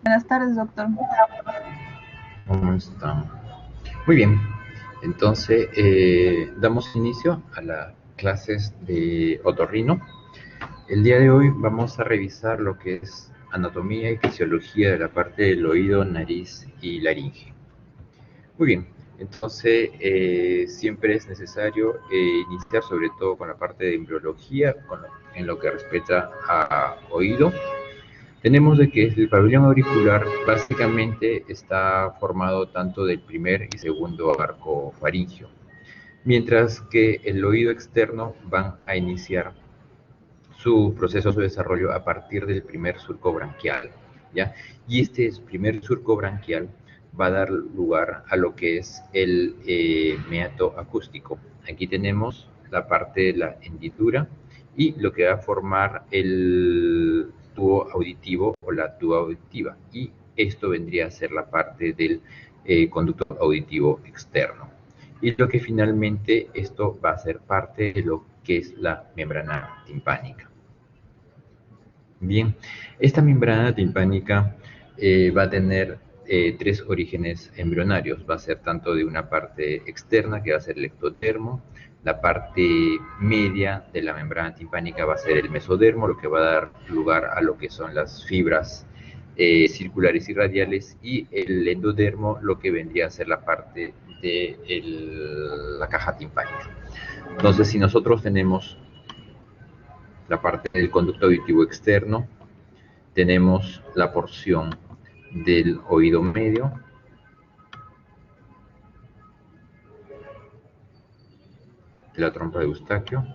Buenas tardes, doctor. ¿Cómo están? Muy bien, entonces damos inicio a las clases de otorrino. El día de hoy vamos a revisar lo que es anatomía y fisiología de la parte del oído, nariz y laringe. Muy bien, entonces siempre es necesario iniciar sobre todo con la parte de embriología, en lo que respecta a oído. Tenemos de que el pabellón auricular básicamente está formado tanto del primer y segundo arco faríngeo, mientras que el oído externo van a iniciar su proceso, su desarrollo a partir del primer surco branquial, ¿ya? Y este primer surco branquial va a dar lugar a lo que es el meato acústico. Aquí tenemos la parte de la hendidura y lo que va a formar el tubo auditivo o la tuba auditiva. Y esto vendría a ser la parte del conducto auditivo externo. Y lo que finalmente esto va a ser parte de lo que es la membrana timpánica. Bien, esta membrana timpánica va a tener tres orígenes embrionarios. Va a ser tanto de una parte externa, que va a ser el ectodermo, la parte media de la membrana timpánica va a ser el mesodermo, lo que va a dar lugar a lo que son las fibras circulares y radiales, y el endodermo, lo que vendría a ser la parte de la caja timpánica. Entonces, si nosotros tenemos la parte del conducto auditivo externo, tenemos la porción del oído medio, de la trompa de Eustaquio,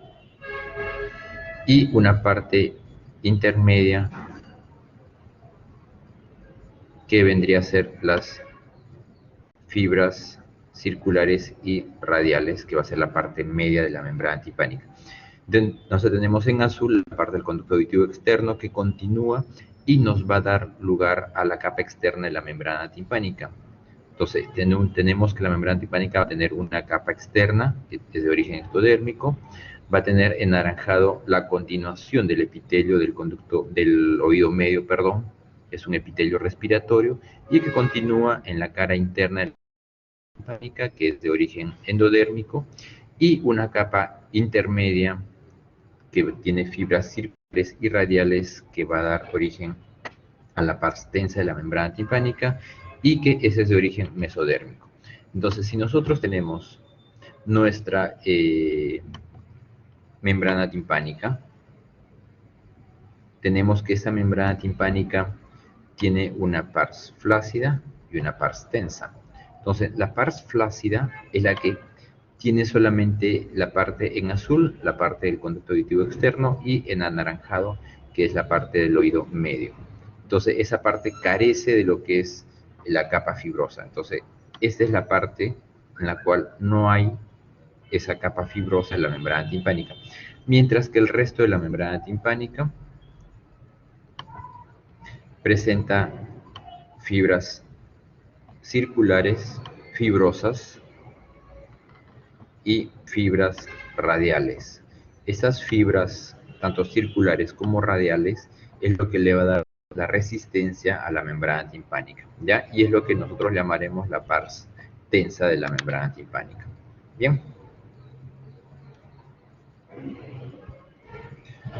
y una parte intermedia que vendría a ser las fibras circulares y radiales, que va a ser la parte media de la membrana timpánica. Entonces tenemos en azul la parte del conducto auditivo externo, que continúa y nos va a dar lugar a la capa externa de la membrana timpánica. Entonces tenemos que la membrana timpánica va a tener una capa externa, que es de origen ectodérmico, va a tener enaranjado la continuación del epitelio del conducto del oído medio, perdón, es un epitelio respiratorio, y que continúa en la cara interna de la timpánica, que es de origen endodérmico, y una capa intermedia que tiene fibras circulares y radiales, que va a dar origen a la parte tensa de la membrana timpánica, y que ese es de origen mesodérmico. Entonces, si nosotros tenemos nuestra membrana timpánica, tenemos que esa membrana timpánica tiene una pars flácida y una pars tensa. Entonces, la pars flácida es la que tiene solamente la parte en azul, la parte del conducto auditivo externo, y en anaranjado, que es la parte del oído medio. Entonces, esa parte carece de lo que es la capa fibrosa. Entonces, esta es la parte en la cual no hay esa capa fibrosa en la membrana timpánica. Mientras que el resto de la membrana timpánica presenta fibras circulares, fibrosas, y fibras radiales. Estas fibras, tanto circulares como radiales, es lo que le va a dar la resistencia a la membrana timpánica, ¿ya? Y es lo que nosotros llamaremos la pars tensa de la membrana timpánica. Bien.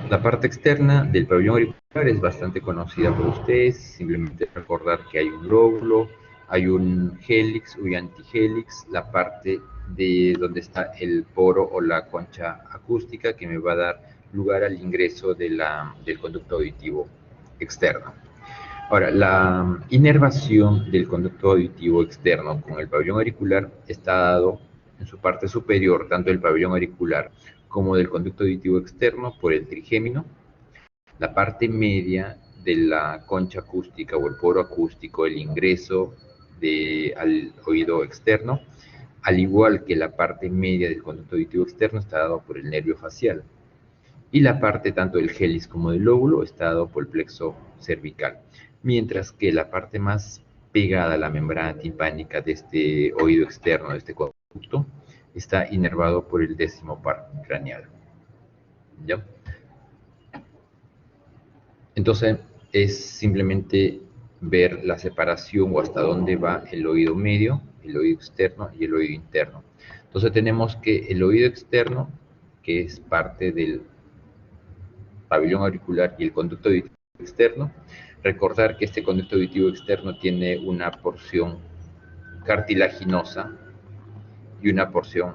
La parte externa del pabellón auricular es bastante conocida por ustedes. Simplemente recordar que hay un lóbulo, hay un hélix, un antigélix, la parte de donde está el poro o la concha acústica, que me va a dar lugar al ingreso del conducto auditivo externo. Ahora, la inervación del conducto auditivo externo con el pabellón auricular está dado en su parte superior, tanto del pabellón auricular como del conducto auditivo externo, por el trigémino. La parte media de la concha acústica o el poro acústico, el ingreso al oído externo, al igual que la parte media del conducto auditivo externo, está dado por el nervio facial. Y la parte tanto del hélix como del lóbulo está dado por el plexo cervical. Mientras que la parte más pegada a la membrana timpánica de este oído externo, de este conducto, está inervado por el décimo par craneal. ¿Ya? Entonces, es simplemente ver la separación o hasta dónde va el oído medio, el oído externo y el oído interno. Entonces tenemos que el oído externo, que es parte del pabellón auricular, y el conducto auditivo externo. Recordar que este conducto auditivo externo tiene una porción cartilaginosa y una porción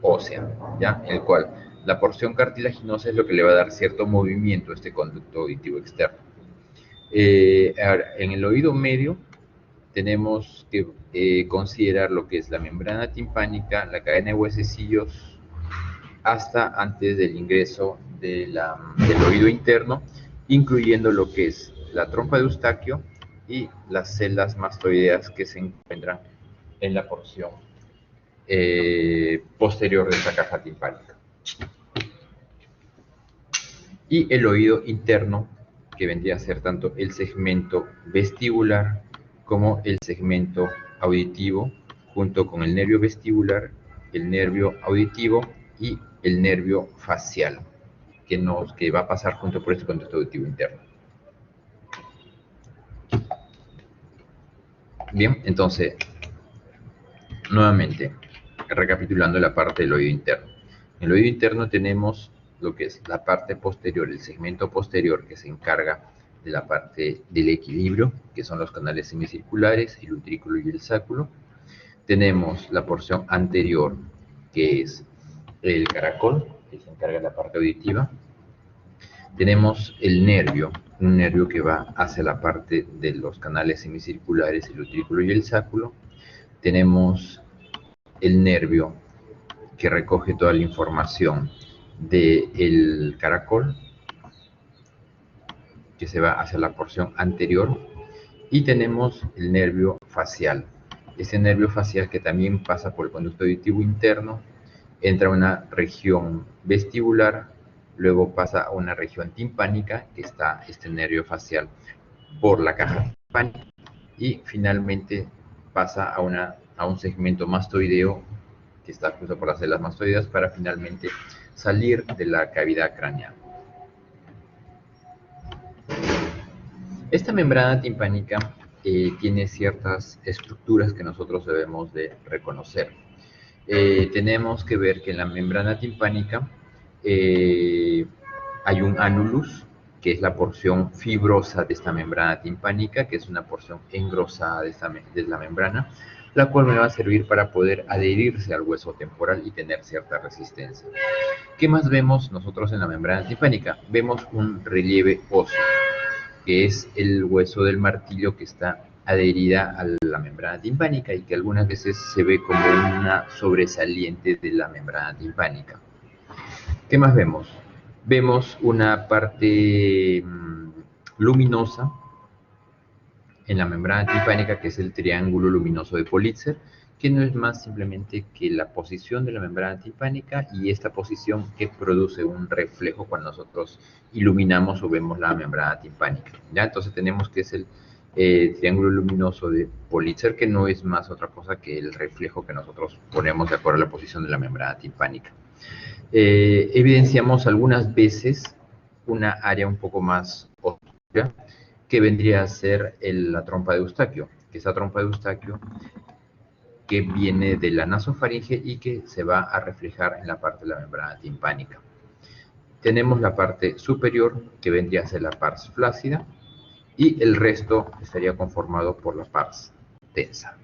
ósea, ¿ya? El cual la porción cartilaginosa es lo que le va a dar cierto movimiento a este conducto auditivo externo. En el oído medio tenemos que considerar lo que es la membrana timpánica, la cadena de huesecillos, hasta antes del ingreso del oído interno, incluyendo lo que es la trompa de Eustaquio y las celdas mastoideas que se encuentran en la porción posterior de esta caja timpánica. Y el oído interno, que vendría a ser tanto el segmento vestibular como el segmento auditivo, junto con el nervio vestibular, el nervio auditivo y el nervio facial, que va a pasar junto por este conducto auditivo interno. Bien, entonces, nuevamente, recapitulando la parte del oído interno. En el oído interno tenemos lo que es la parte posterior, el segmento posterior, que se encarga de la parte del equilibrio, que son los canales semicirculares, el utrículo y el sáculo. Tenemos la porción anterior, que es el caracol, que se encarga de la parte auditiva. Tenemos el nervio, un nervio que va hacia la parte de los canales semicirculares, el utrículo y el sáculo. Tenemos el nervio que recoge toda la información del caracol, que se va hacia la porción anterior, y tenemos el nervio facial. Ese nervio facial que también pasa por el conducto auditivo interno, entra a una región vestibular, luego pasa a una región timpánica, que está este nervio facial por la caja timpánica, y finalmente pasa a un segmento mastoideo que está justo por las células mastoideas para finalmente salir de la cavidad craneal. Esta membrana timpánica tiene ciertas estructuras que nosotros debemos de reconocer. Tenemos que ver que en la membrana timpánica hay un annulus, que es la porción fibrosa de esta membrana timpánica, que es una porción engrosada de la membrana, la cual me va a servir para poder adherirse al hueso temporal y tener cierta resistencia. ¿Qué más vemos nosotros en la membrana timpánica? Vemos un relieve óseo, que es el hueso del martillo que está adherida a la membrana timpánica y que algunas veces se ve como una sobresaliente de la membrana timpánica. ¿Qué más vemos? Vemos una parte luminosa en la membrana timpánica, que es el triángulo luminoso de Politzer, que no es más simplemente que la posición de la membrana timpánica y esta posición que produce un reflejo cuando nosotros iluminamos o vemos la membrana timpánica. ¿Ya? Entonces tenemos que es el triángulo luminoso de Politzer, que no es más otra cosa que el reflejo que nosotros ponemos de acuerdo a la posición de la membrana timpánica. Evidenciamos algunas veces una área un poco más oscura, que vendría a ser la trompa de Eustaquio, que esa trompa de Eustaquio que viene de la nasofaringe y que se va a reflejar en la parte de la membrana timpánica. Tenemos la parte superior, que vendría a ser la pars flácida, y el resto estaría conformado por la pars tensa.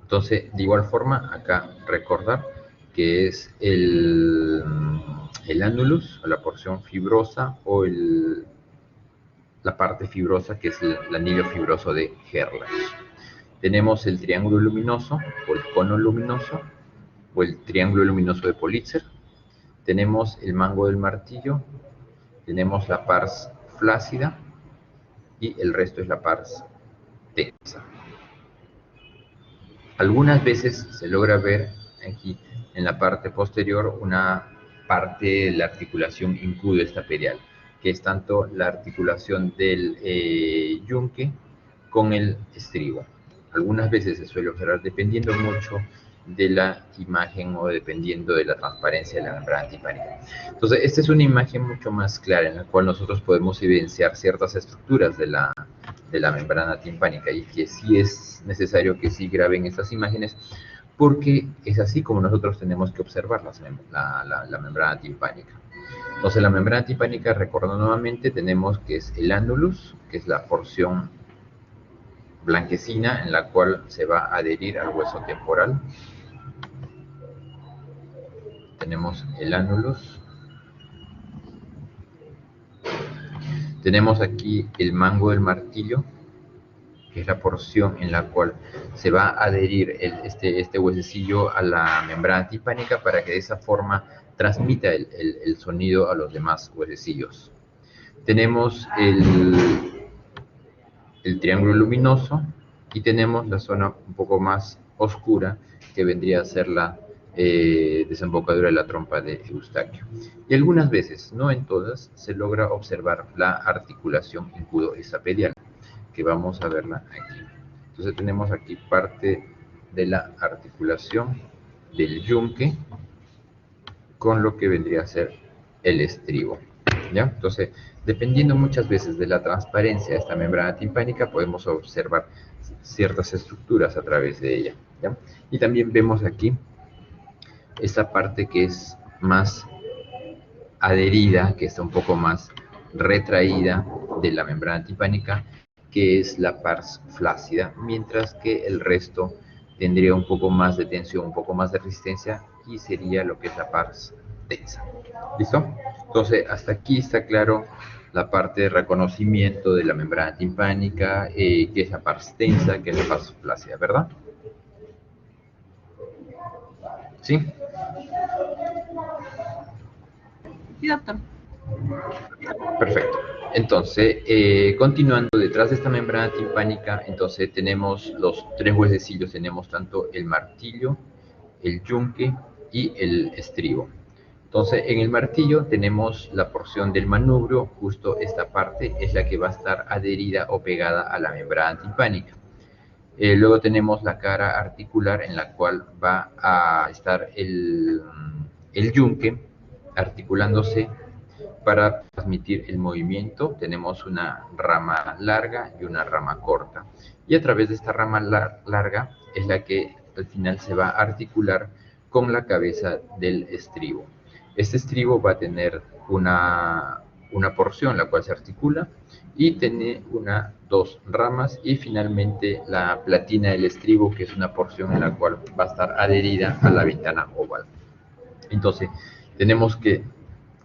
Entonces, de igual forma, acá recordar que es el annulus, o la porción fibrosa, o la parte fibrosa, que es el anillo fibroso de Herlach. Tenemos el triángulo luminoso, o el cono luminoso, o el triángulo luminoso de Politzer. Tenemos el mango del martillo, tenemos la pars flácida, y el resto es la pars tensa. Algunas veces se logra ver aquí en la parte posterior una parte de la articulación incudo-estapedial, que es tanto la articulación del yunque con el estribo. Algunas veces se suele observar, dependiendo mucho de la imagen o dependiendo de la transparencia de la membrana timpánica. Entonces, esta es una imagen mucho más clara en la cual nosotros podemos evidenciar ciertas estructuras de la membrana timpánica y que sí es necesario que sí graben estas imágenes porque es así como nosotros tenemos que observar la membrana timpánica. Entonces, la membrana timpánica, recordando nuevamente, tenemos que es el annulus, que es la porción blanquecina en la cual se va a adherir al hueso temporal. Tenemos el annulus. Tenemos aquí el mango del martillo, que es la porción en la cual se va a adherir este huesecillo a la membrana timpánica para que de esa forma transmita el sonido a los demás huesecillos. Tenemos el triángulo luminoso y tenemos la zona un poco más oscura que vendría a ser la desembocadura de la trompa de Eustaquio. Y algunas veces, no en todas, se logra observar la articulación incudo-esapedial, que vamos a verla aquí. Entonces tenemos aquí parte de la articulación del yunque con lo que vendría a ser el estribo, ¿ya? Entonces, dependiendo muchas veces de la transparencia de esta membrana timpánica, podemos observar ciertas estructuras a través de ella, ¿ya? Y también vemos aquí esta parte que es más adherida, que está un poco más retraída de la membrana timpánica, que es la pars flácida, mientras que el resto tendría un poco más de tensión, un poco más de resistencia, y sería lo que es la pars tensa. ¿Listo? Entonces, hasta aquí está claro la parte de reconocimiento de la membrana timpánica, que es la pars tensa, que es la pars flácida, ¿verdad? ¿Sí? Sí, doctor. Perfecto. Entonces, continuando detrás de esta membrana timpánica, entonces tenemos los tres huesecillos, tenemos tanto el martillo, el yunque y el estribo. Entonces, en el martillo tenemos la porción del manubrio, justo esta parte es la que va a estar adherida o pegada a la membrana timpánica. Luego tenemos la cara articular en la cual va a estar el yunque articulándose para transmitir el movimiento. Tenemos una rama larga y una rama corta. Y a través de esta rama larga es la que al final se va a articular con la cabeza del estribo. Este estribo va a tener una porción la cual se articula y tiene dos ramas y finalmente la platina del estribo, que es una porción en la cual va a estar adherida a la ventana oval. Entonces, tenemos que,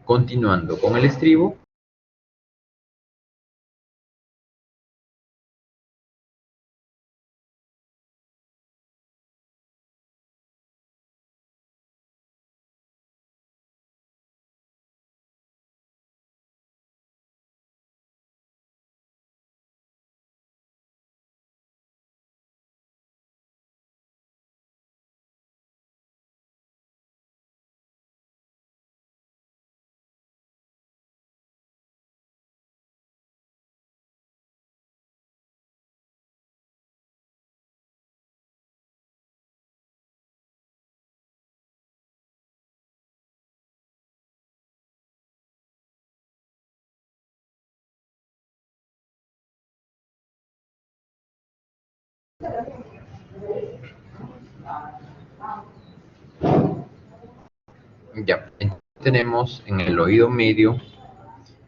continuando con el estribo, ya tenemos en el oído medio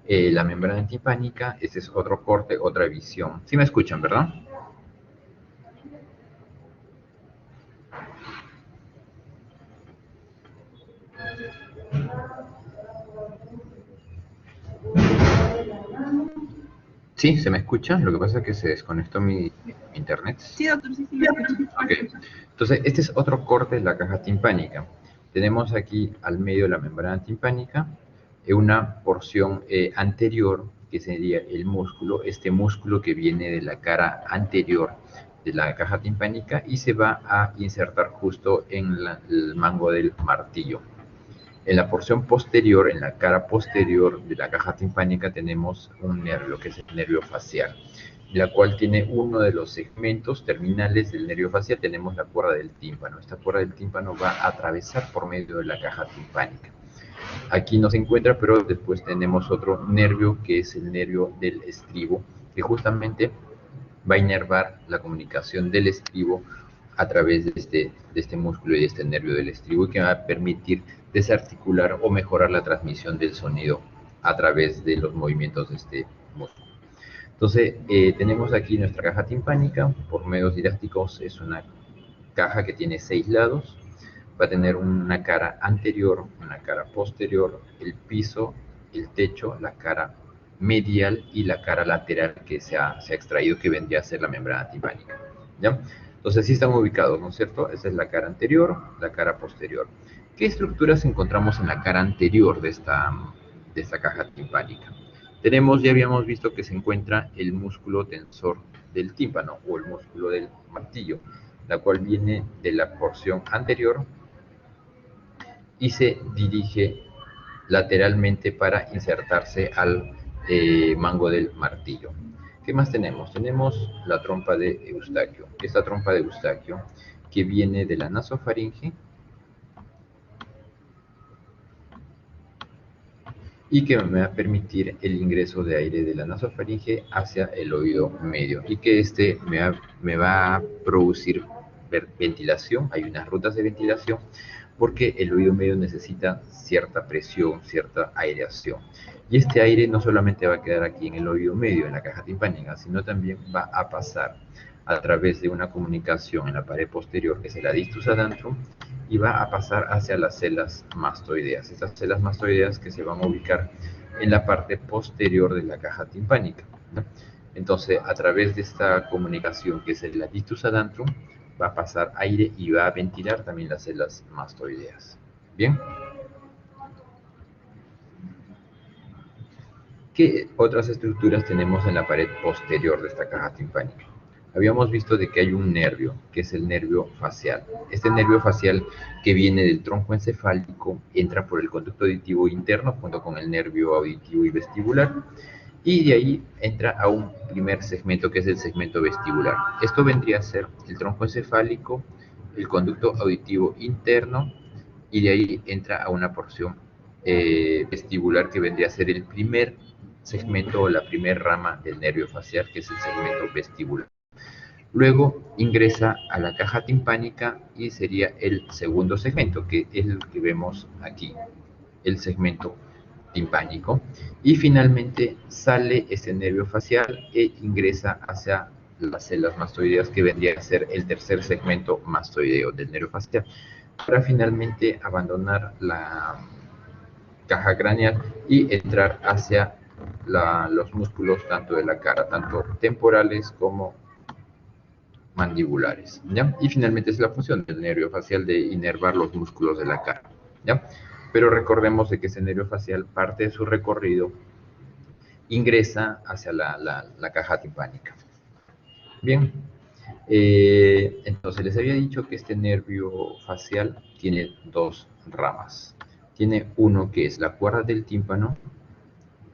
la membrana timpánica. Este es otro corte, otra visión. ¿Sí me escuchan, verdad? Sí, se me escucha. Lo que pasa es que se desconectó mi internet. Sí, doctor, sí, me escucha. Okay. Entonces, este es otro corte de la caja timpánica. Tenemos aquí al medio de la membrana timpánica una porción anterior, que sería el músculo, este músculo que viene de la cara anterior de la caja timpánica y se va a insertar justo en el mango del martillo. En la porción posterior, en la cara posterior de la caja timpánica, tenemos un nervio, que es el nervio facial. la cual tiene uno de los segmentos terminales del nervio facial. Tenemos la cuerda del tímpano. Esta cuerda del tímpano va a atravesar por medio de la caja timpánica. Aquí no se encuentra, pero después tenemos otro nervio que es el nervio del estribo, que justamente va a inervar la comunicación del estribo a través de este músculo y de este nervio del estribo, y que va a permitir desarticular o mejorar la transmisión del sonido a través de los movimientos de este músculo. Entonces, tenemos aquí nuestra caja timpánica. Por medios didácticos es una caja que tiene 6 lados. Va a tener una cara anterior, una cara posterior, el piso, el techo, la cara medial y la cara lateral que se ha extraído, que vendría a ser la membrana timpánica, ¿ya? Entonces, así están ubicados, ¿no es cierto? Esa es la cara anterior, la cara posterior. ¿Qué estructuras encontramos en la cara anterior de esta caja timpánica? Ya habíamos visto que se encuentra el músculo tensor del tímpano o el músculo del martillo, la cual viene de la porción anterior y se dirige lateralmente para insertarse al mango del martillo. ¿Qué más tenemos? Tenemos la trompa de Eustaquio. Esta trompa de Eustaquio que viene de la nasofaringe y que me va a permitir el ingreso de aire de la nasofaringe hacia el oído medio, y que me va a producir ventilación. Hay unas rutas de ventilación porque el oído medio necesita cierta presión, cierta aireación. Y este aire no solamente va a quedar aquí en el oído medio, en la caja timpánica, sino también va a pasar a través de una comunicación en la pared posterior, que es el adictus adantrum, y va a pasar hacia las células mastoideas. Estas células mastoideas que se van a ubicar en la parte posterior de la caja timpánica, ¿no? Entonces, a través de esta comunicación, que es el adictus adantrum, va a pasar aire y va a ventilar también las células mastoideas. ¿Bien? ¿Qué otras estructuras tenemos en la pared posterior de esta caja timpánica? Habíamos visto de que hay un nervio, que es el nervio facial. Este nervio facial, que viene del tronco encefálico, entra por el conducto auditivo interno junto con el nervio auditivo y vestibular, y de ahí entra a un primer segmento, que es el segmento vestibular. Esto vendría a ser el tronco encefálico, el conducto auditivo interno, y de ahí entra a una porción vestibular, que vendría a ser el primer segmento o la primera rama del nervio facial, que es el segmento vestibular. Luego ingresa a la caja timpánica y sería el segundo segmento, que es el que vemos aquí, el segmento timpánico. Y finalmente sale este nervio facial e ingresa hacia las células mastoideas, que vendría a ser el tercer segmento mastoideo del nervio facial, para finalmente abandonar la caja craneal y entrar hacia los músculos tanto de la cara, tanto temporales como mandibulares, ¿ya? Y finalmente es la función del nervio facial de inervar los músculos de la cara, ¿ya? Pero recordemos de que ese nervio facial, parte de su recorrido, ingresa hacia la caja timpánica. Bien, entonces les había dicho que este nervio facial tiene dos ramas. Tiene uno que es la cuerda del tímpano,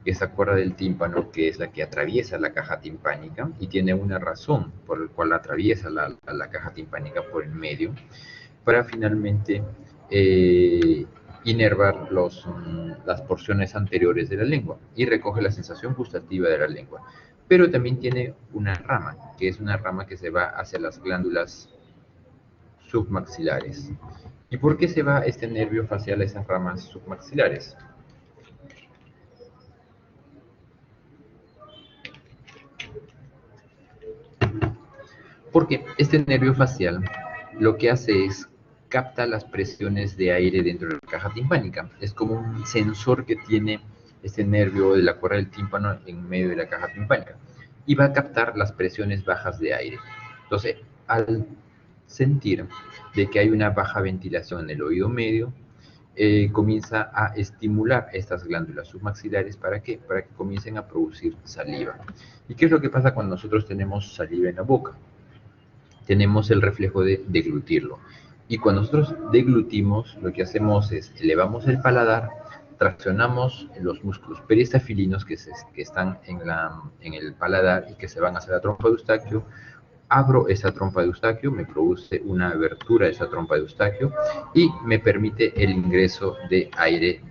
esa cuerda del tímpano que es la que atraviesa la caja timpánica, y tiene una razón por la cual atraviesa la caja timpánica por el medio, para finalmente inervar las porciones anteriores de la lengua y recoge la sensación gustativa de la lengua. Pero también tiene una rama, que es una rama que se va hacia las glándulas submaxilares. ¿Y por qué se va este nervio facial a esas ramas submaxilares? Porque este nervio facial lo que hace es capta las presiones de aire dentro de la caja timpánica. Es como un sensor que tiene este nervio de la cuerda del tímpano en medio de la caja timpánica, y va a captar las presiones bajas de aire. Entonces, al sentir de que hay una baja ventilación en el oído medio, comienza a estimular estas glándulas submaxilares. ¿Para qué? Para que comiencen a producir saliva. ¿Y qué es lo que pasa cuando nosotros tenemos saliva en la boca? Tenemos el reflejo de deglutirlo. Y cuando nosotros deglutimos, lo que hacemos es elevamos el paladar traccionamos los músculos periestafilinos que están en el paladar y que se van hacia la trompa de Eustaquio. Abro esa trompa de Eustaquio, me produce una abertura de esa trompa de Eustaquio y me permite el ingreso de aire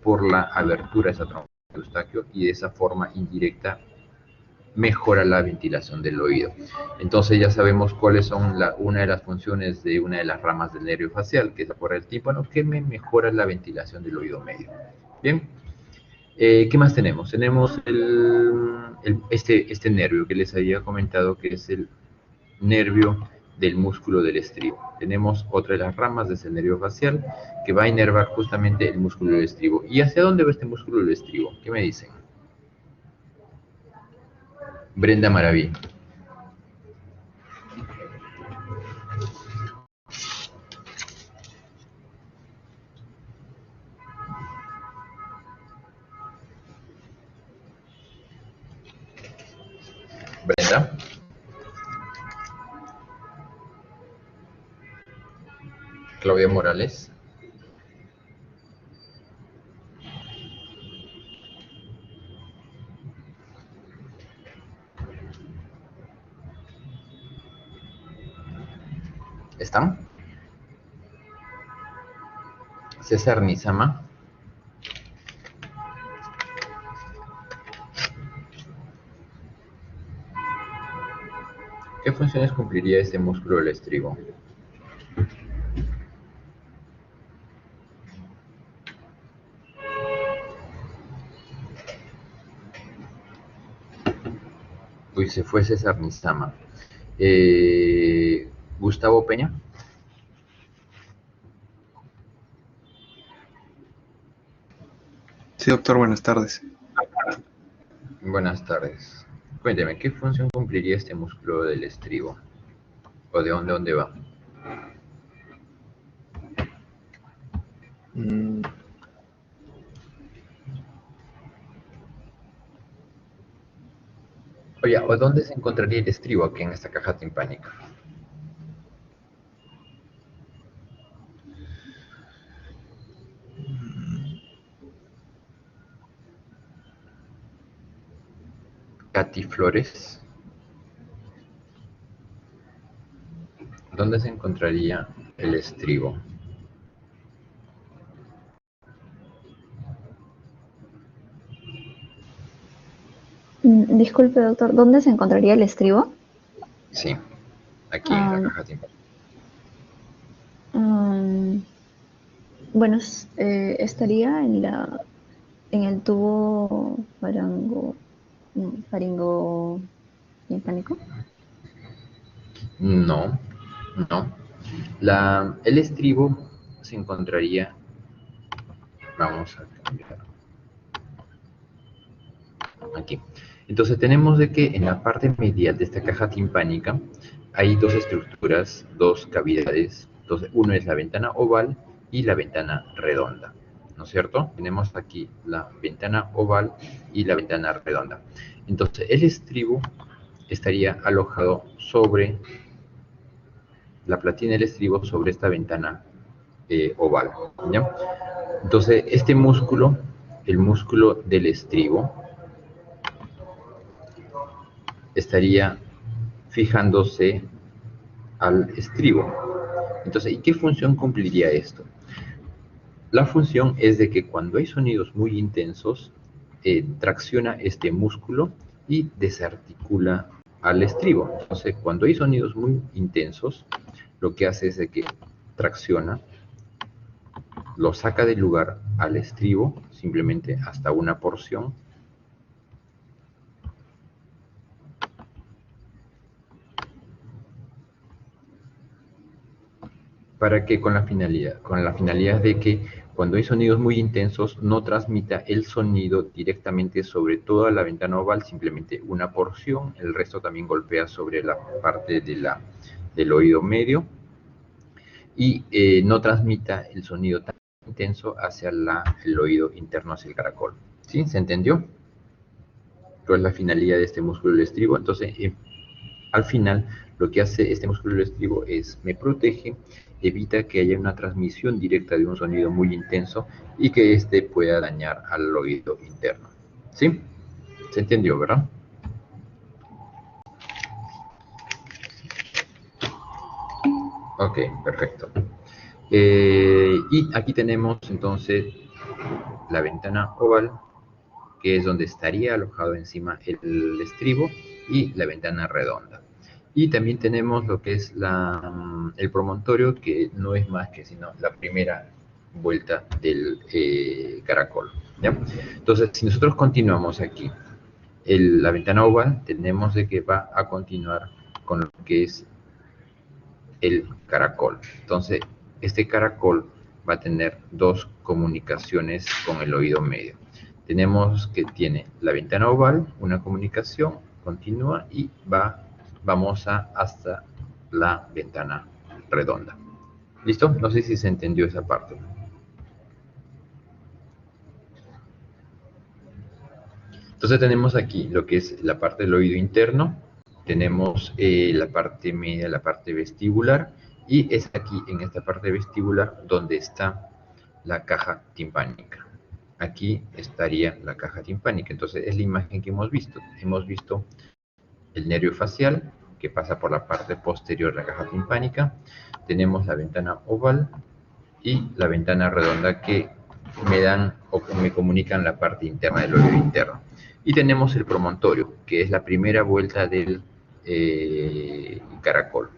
por la abertura de esa trompa de Eustaquio, y de esa forma indirecta mejora la ventilación del oído. Entonces ya sabemos cuáles son una de las funciones de una de las ramas del nervio facial, que es por el tímpano, que me mejora la ventilación del oído medio. Bien, ¿qué más tenemos? Tenemos este nervio que les había comentado, que es el nervio del músculo del estribo. Tenemos otra de las ramas de ese nervio facial que va a inervar justamente el músculo del estribo. ¿Y hacia dónde va este músculo del estribo? ¿Qué me dicen? Brenda Maraví. Brenda. Claudia Morales. ¿Están? César Nizama. ¿Qué funciones cumpliría este músculo del estribo? Uy, se fue César Nizama. Gustavo Peña. Sí, doctor, buenas tardes. Buenas tardes. Cuénteme, ¿qué función cumpliría este músculo del estribo? ¿O de dónde va? Oye, ¿o dónde se encontraría el estribo aquí en esta caja timpánica? Katy Flores. ¿Dónde se encontraría el estribo? Disculpe, doctor, ¿dónde se encontraría el estribo? Sí, aquí en la caja timpánica. Bueno, estaría en el tubo faringo timpánico. No, no. El estribo se encontraría... Vamos a cambiar. Aquí. Entonces tenemos de que en la parte medial de esta caja timpánica hay dos estructuras, dos cavidades. Entonces uno es la ventana oval y la ventana redonda, ¿no es cierto? Tenemos aquí la ventana oval y la ventana redonda. Entonces el estribo estaría alojado sobre la platina del estribo, sobre esta ventana oval, ¿ya? Entonces este músculo, el músculo del estribo, estaría fijándose al estribo. Entonces, ¿y qué función cumpliría esto? La función es de que cuando hay sonidos muy intensos, tracciona este músculo y desarticula al estribo. Entonces, cuando hay sonidos muy intensos, lo que hace es de que tracciona, lo saca del lugar al estribo, simplemente hasta una porción, para que con la finalidad de que cuando hay sonidos muy intensos no transmita el sonido directamente sobre toda la ventana oval, simplemente una porción, el resto también golpea sobre la parte del oído medio, y no transmita el sonido tan intenso hacia el oído interno, hacia el caracol. ¿Sí? ¿Se entendió? ¿Cuál es la finalidad de este músculo del estribo? Entonces, al final, lo que hace este músculo del estribo es me protege evita que haya una transmisión directa de un sonido muy intenso y que éste pueda dañar al oído interno. ¿Sí? ¿Se entendió, verdad? Ok, perfecto. Y aquí tenemos entonces la ventana oval, que es donde estaría alojado encima el estribo, y la ventana redonda. Y también tenemos lo que es el promontorio, que no es más que sino la primera vuelta del caracol, ¿ya? Entonces, si nosotros continuamos aquí, la ventana oval, tenemos de que va a continuar con lo que es el caracol. Entonces, este caracol va a tener dos comunicaciones con el oído medio. Tenemos que tiene la ventana oval, una comunicación continua, y vamos hasta la ventana redonda. ¿Listo? No sé si se entendió esa parte. Entonces tenemos aquí lo que es la parte del oído interno, tenemos la parte media, la parte vestibular, y es aquí en esta parte vestibular donde está la caja timpánica. Aquí estaría la caja timpánica. Entonces es la imagen que hemos visto. Hemos visto el nervio facial que pasa por la parte posterior de la caja timpánica. Tenemos la ventana oval y la ventana redonda que me dan o me comunican la parte interna del oído interno. Y tenemos el promontorio, que es la primera vuelta del caracol.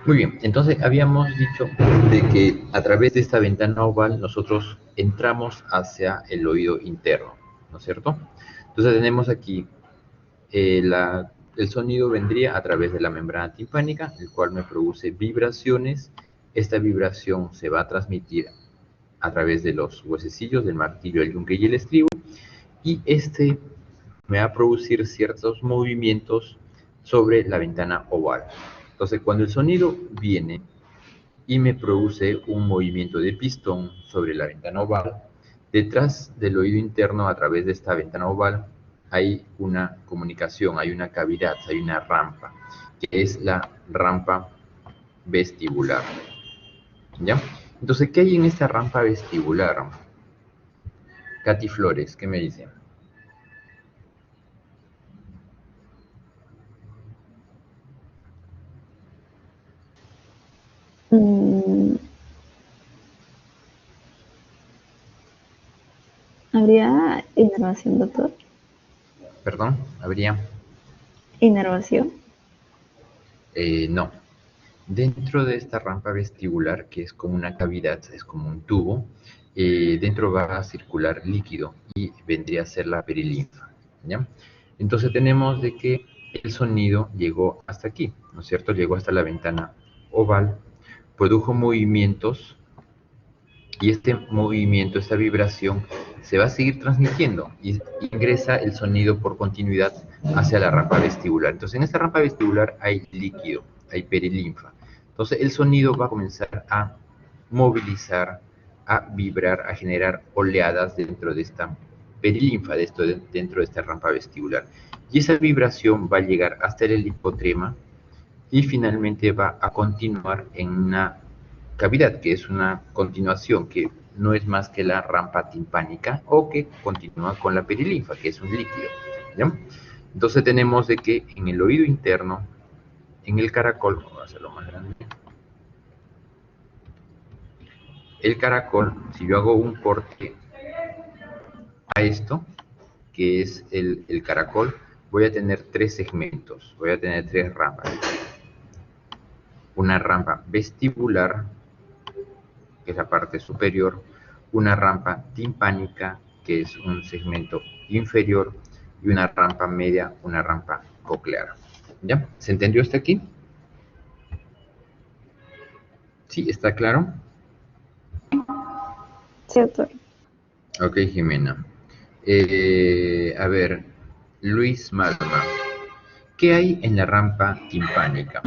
Muy bien, entonces habíamos dicho de que a través de esta ventana oval nosotros entramos hacia el oído interno, ¿no es cierto? Entonces tenemos aquí el sonido vendría a través de la membrana timpánica, el cual me produce vibraciones. Esta vibración se va a transmitir a través de los huesecillos del martillo, el yunque y el estribo, y este me va a producir ciertos movimientos sobre la ventana oval. Entonces, cuando el sonido viene y me produce un movimiento de pistón sobre la ventana oval, detrás del oído interno, a través de esta ventana oval, hay una comunicación, hay una cavidad, hay una rampa, que es la rampa vestibular. ¿Ya? Entonces, ¿qué hay en esta rampa vestibular? Katy Flores, ¿qué me dicen? Mm, ¿Habría inervación, doctor? Perdón, habría. ¿Inervación? No. Dentro de esta rampa vestibular, que es como una cavidad, es como un tubo, dentro va a circular líquido y vendría a ser la perilinfa, ¿ya? Entonces tenemos de que el sonido llegó hasta aquí, ¿no es cierto? Llegó hasta la ventana oval, produjo movimientos, y este movimiento, esta vibración, se va a seguir transmitiendo y ingresa el sonido por continuidad hacia la rampa vestibular. Entonces, en esta rampa vestibular hay líquido, hay perilinfa. Entonces, el sonido va a comenzar a movilizar, a vibrar, a generar oleadas dentro de esta perilinfa, dentro de esta rampa vestibular. Y esa vibración va a llegar hasta el hipotrema y finalmente va a continuar en una cavidad, que es una continuación que no es más que la rampa timpánica, o que continúa con la perilinfa, que es un líquido, ¿ya? Entonces tenemos de que en el oído interno, en el caracol, vamos a hacerlo más grande, el caracol, si yo hago un corte a esto, que es el caracol, voy a tener tres segmentos, voy a tener tres rampas. Una rampa vestibular, que es la parte superior, una rampa timpánica, que es un segmento inferior, y una rampa media, una rampa coclear. ¿Ya? ¿Se entendió hasta aquí? ¿Sí? ¿Está claro? Sí, doctor. Ok, Jimena. A ver, Luis Malma. ¿Qué hay en la rampa timpánica?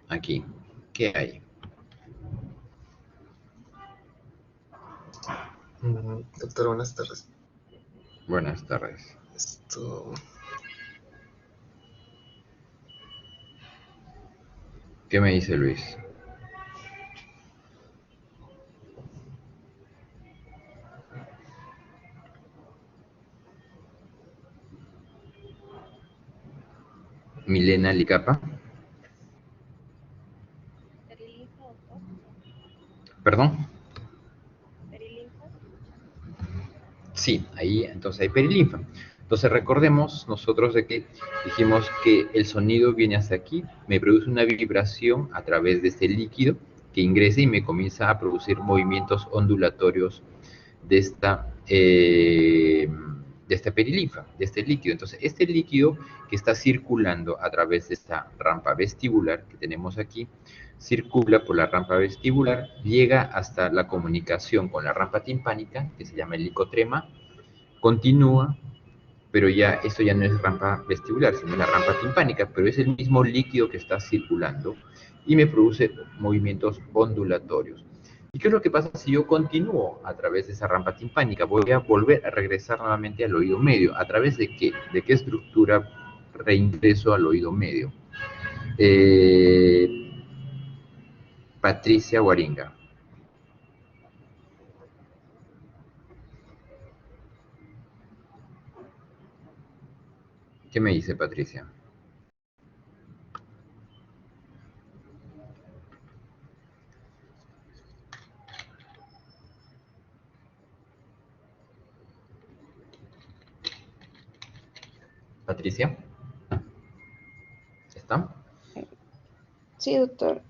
Aquí. ¿Qué hay? Doctor, buenas tardes. Buenas tardes. Esto. ¿Qué me dice Luis? Milena Licapa. Perilinfa, doctor. ¿Perdón? Perilinfa. Sí, ahí entonces hay perilinfa. Entonces recordemos nosotros de que dijimos que el sonido viene hasta aquí, me produce una vibración a través de este líquido que ingresa y me comienza a producir movimientos ondulatorios de esta perilinfa, de este líquido. Entonces, este líquido que está circulando a través de esta rampa vestibular que tenemos aquí, circula por la rampa vestibular, llega hasta la comunicación con la rampa timpánica, que se llama el licotrema, continúa, pero ya esto ya no es rampa vestibular, sino la rampa timpánica, pero es el mismo líquido que está circulando y me produce movimientos ondulatorios. ¿Y qué es lo que pasa si yo continúo a través de esa rampa timpánica? Voy a volver a regresar nuevamente al oído medio. ¿A través de qué? ¿De qué estructura reingreso al oído medio? Patricia Guaringa. ¿Qué me dice Patricia? Patricia, ¿está? Sí, doctor.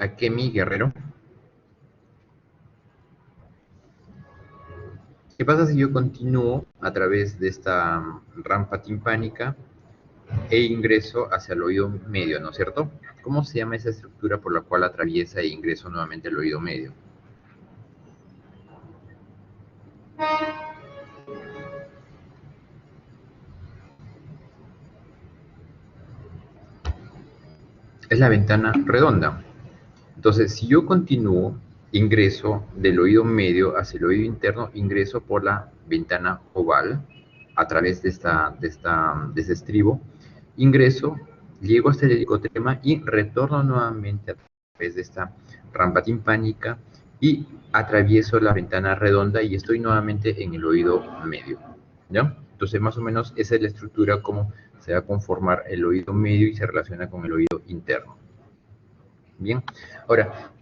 Akemi Guerrero. ¿Qué pasa si yo continúo a través de esta rampa timpánica e ingreso hacia el oído medio, ¿no es cierto? ¿Cómo se llama esa estructura por la cual atraviesa e ingreso nuevamente al oído medio? Es la ventana redonda. Entonces, si yo continúo, ingreso del oído medio hacia el oído interno, ingreso por la ventana oval a través de ese estribo, ingreso, llego hasta el helicotrema y retorno nuevamente a través de esta rampa timpánica y atravieso la ventana redonda y estoy nuevamente en el oído medio, ¿ya? Entonces, más o menos, esa es la estructura como se va a conformar el oído medio y se relaciona con el oído interno. Bien, ahora,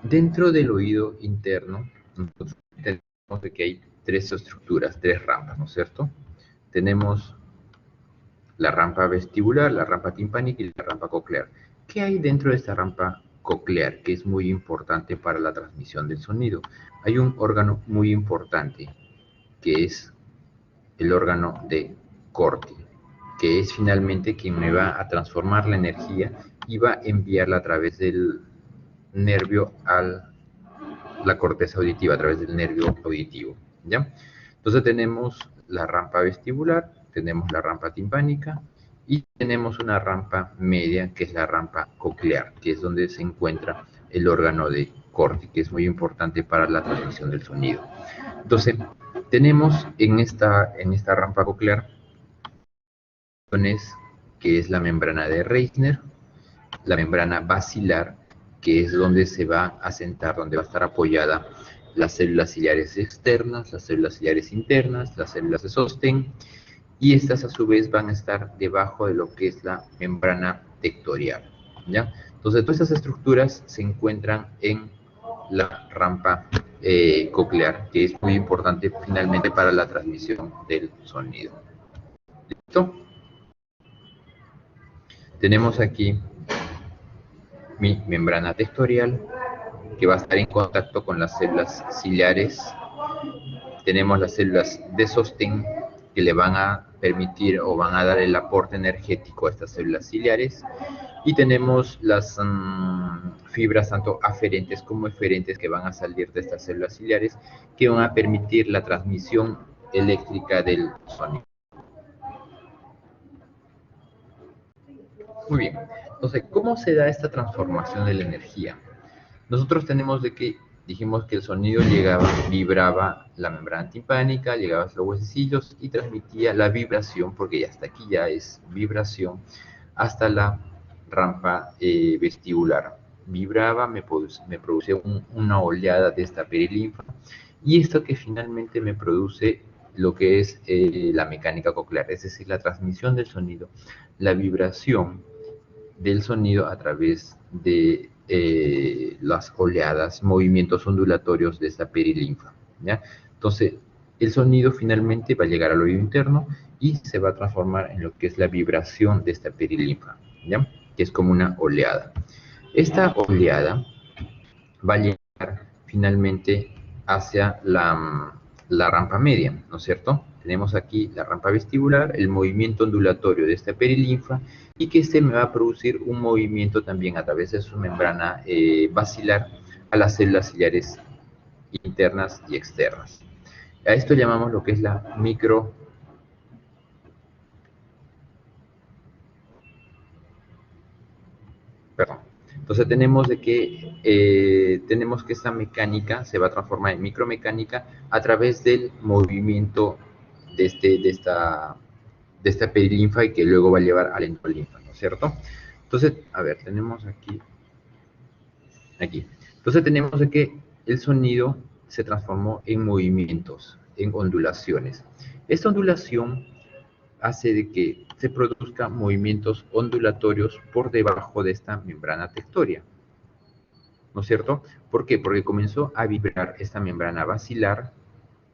dentro del oído interno, nosotros tenemos de que hay tres estructuras, tres rampas, ¿no es cierto? Tenemos la rampa vestibular, la rampa timpánica y la rampa coclear. ¿Qué hay dentro de esta rampa coclear, que es muy importante para la transmisión del sonido? Hay un órgano muy importante, que es el órgano de Corti, que es finalmente quien me va a transformar la energía y va a enviarla a través del nervio a la corteza auditiva, a través del nervio auditivo, ¿ya? Entonces tenemos la rampa vestibular, tenemos la rampa timpánica y tenemos una rampa media, que es la rampa coclear, que es donde se encuentra el órgano de Corti, que es muy importante para la transmisión del sonido. Entonces, tenemos en esta rampa coclear, que es la membrana de Reissner, la membrana basilar, que es donde se va a sentar, donde va a estar apoyada las células ciliares externas, las células ciliares internas, las células de sostén, y estas a su vez van a estar debajo de lo que es la membrana tectorial, ¿ya? Entonces, todas estas estructuras se encuentran en la rampa coclear, que es muy importante finalmente para la transmisión del sonido. ¿Listo? Tenemos aquí mi membrana tectorial, que va a estar en contacto con las células ciliares. Tenemos las células de sostén, que le van a permitir o van a dar el aporte energético a estas células ciliares. Y tenemos las fibras tanto aferentes como eferentes que van a salir de estas células ciliares que van a permitir la transmisión eléctrica del sonido. Muy bien, entonces, ¿cómo se da esta transformación de la energía? Nosotros tenemos de que, dijimos que el sonido llegaba, vibraba la membrana timpánica, llegaba a los huesecillos y transmitía la vibración, porque hasta aquí ya es vibración, hasta la rampa vestibular. Vibraba, me producía una oleada de esta perilinfa, y esto que finalmente me produce lo que es la mecánica coclear, es decir, la transmisión del sonido, la vibración del sonido a través de las oleadas, movimientos ondulatorios de esta perilinfa, ¿ya? Entonces, el sonido finalmente va a llegar al oído interno y se va a transformar en lo que es la vibración de esta perilinfa, ¿ya? Que es como una oleada. Esta oleada va a llegar finalmente hacia la rampa media, ¿no es cierto? Tenemos aquí la rampa vestibular, el movimiento ondulatorio de esta perilinfa, y que este me va a producir un movimiento también a través de su membrana basilar a las células ciliares internas y externas. A esto llamamos lo que es la Entonces tenemos que esta mecánica se va a transformar en micromecánica a través del movimiento de esta perilinfa y que luego va a llevar a la endolinfa, ¿no es cierto? Entonces, a ver, tenemos aquí. Entonces tenemos de que el sonido se transformó en movimientos, en ondulaciones. Esta ondulación hace de que se produzcan movimientos ondulatorios por debajo de esta membrana tectoria, ¿no es cierto? ¿Por qué? Porque comenzó a vibrar esta membrana basilar,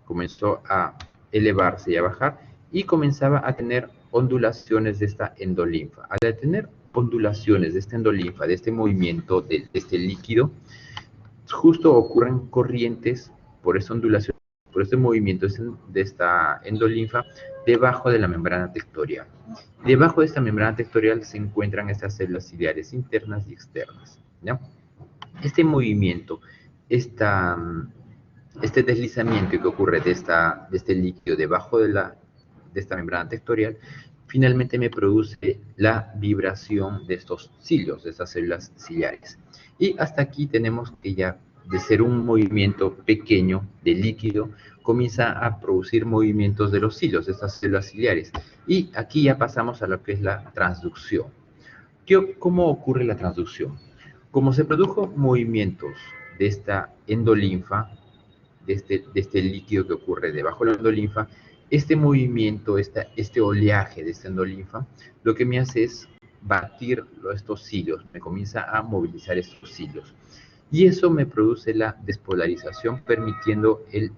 comenzó a elevarse y a bajar, y comenzaba a tener ondulaciones de esta endolinfa. Al tener ondulaciones de esta endolinfa, de este movimiento, de este líquido, justo ocurren corrientes por esta ondulación, por este movimiento de esta endolinfa, debajo de la membrana tectorial. Debajo de esta membrana tectorial se encuentran estas células ciliares internas y externas, ¿ya? Este movimiento, este deslizamiento que ocurre de este líquido debajo de esta membrana tectorial, finalmente me produce la vibración de estos cilios, de estas células ciliares. Y hasta aquí tenemos que ya, de ser un movimiento pequeño de líquido, comienza a producir movimientos de los cilios, de estas células ciliares. Y aquí ya pasamos a lo que es la transducción. ¿Cómo ocurre la transducción? Como se produjo movimientos de esta endolinfa, de este líquido que ocurre debajo de la endolinfa, este movimiento, este oleaje de esta endolinfa, lo que me hace es batir estos cilios, me comienza a movilizar estos cilios. Y eso me produce la despolarización, permitiendo el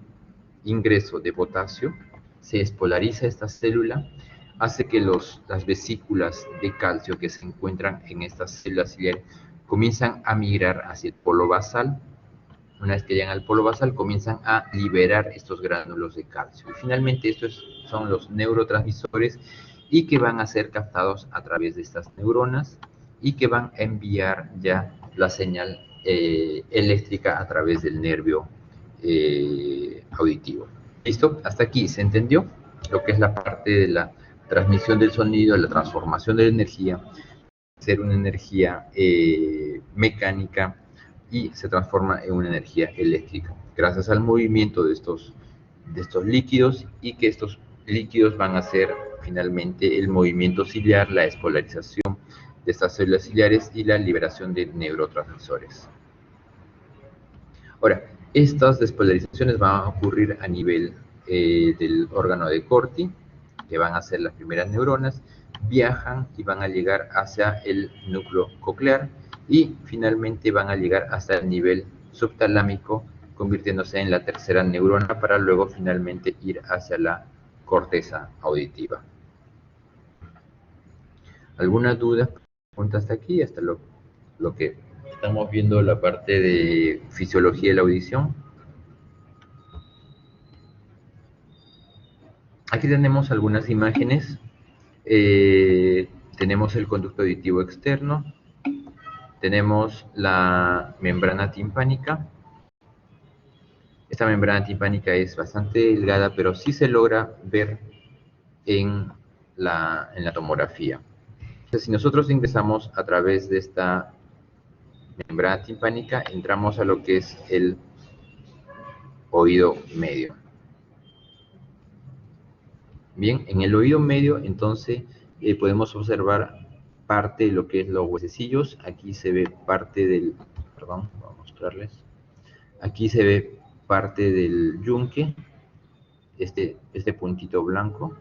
ingreso de potasio. Se despolariza esta célula, hace que las vesículas de calcio que se encuentran en estas células ciliares comienzan a migrar hacia el polo basal. Una vez que llegan al polo basal, comienzan a liberar estos gránulos de calcio. Y finalmente estos son los neurotransmisores, y que van a ser captados a través de estas neuronas y que van a enviar ya la señal eléctrica a través del nervio auditivo. ¿Listo? Hasta aquí, ¿se entendió? Lo que es la parte de la transmisión del sonido, la transformación de la energía, ser una energía mecánica, y se transforma en una energía eléctrica, gracias al movimiento de estos líquidos, y que estos líquidos van a hacer finalmente el movimiento ciliar, la despolarización de estas células ciliares y la liberación de neurotransmisores. Ahora, estas despolarizaciones van a ocurrir a nivel del órgano de Corti, que van a ser las primeras neuronas, viajan y van a llegar hacia el núcleo coclear, y finalmente van a llegar hasta el nivel subtalámico, convirtiéndose en la tercera neurona, para luego finalmente ir hacia la corteza auditiva. ¿Alguna duda? Pregunta hasta aquí, hasta lo que estamos viendo, la parte de fisiología de la audición. Aquí tenemos algunas imágenes. Tenemos el conducto auditivo externo, tenemos la membrana timpánica. Esta membrana timpánica es bastante delgada, pero sí se logra ver en la tomografía. Entonces, si nosotros ingresamos a través de esta membrana timpánica, entramos a lo que es el oído medio. Bien, en el oído medio, entonces, podemos observar parte de lo que es los huesecillos. Aquí se ve parte del... Perdón, voy a mostrarles. Aquí se ve parte del yunque, este puntito blanco,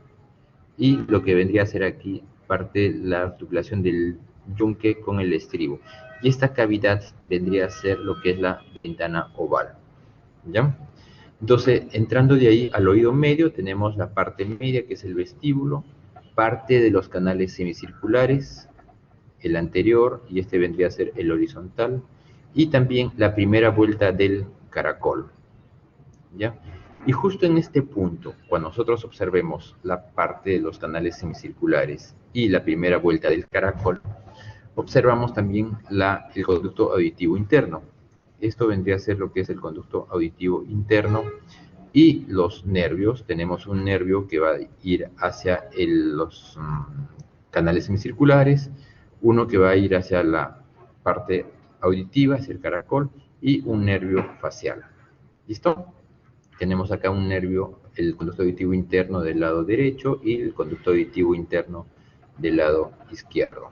y lo que vendría a ser aquí parte de la articulación del yunque con el estribo. Y esta cavidad vendría a ser lo que es la ventana oval. ¿Ya? Entonces, entrando de ahí al oído medio, tenemos la parte media, que es el vestíbulo, parte de los canales semicirculares, el anterior, y este vendría a ser el horizontal, y también la primera vuelta del caracol. ¿Ya? Y justo en este punto, cuando nosotros observemos la parte de los canales semicirculares y la primera vuelta del caracol, observamos también el conducto auditivo interno. Esto vendría a ser lo que es el conducto auditivo interno, y los nervios. Tenemos un nervio que va a ir hacia los canales semicirculares, uno que va a ir hacia la parte auditiva, hacia el caracol, y un nervio facial. ¿Listo? Tenemos acá un nervio, el conducto auditivo interno del lado derecho y el conducto auditivo interno del lado izquierdo.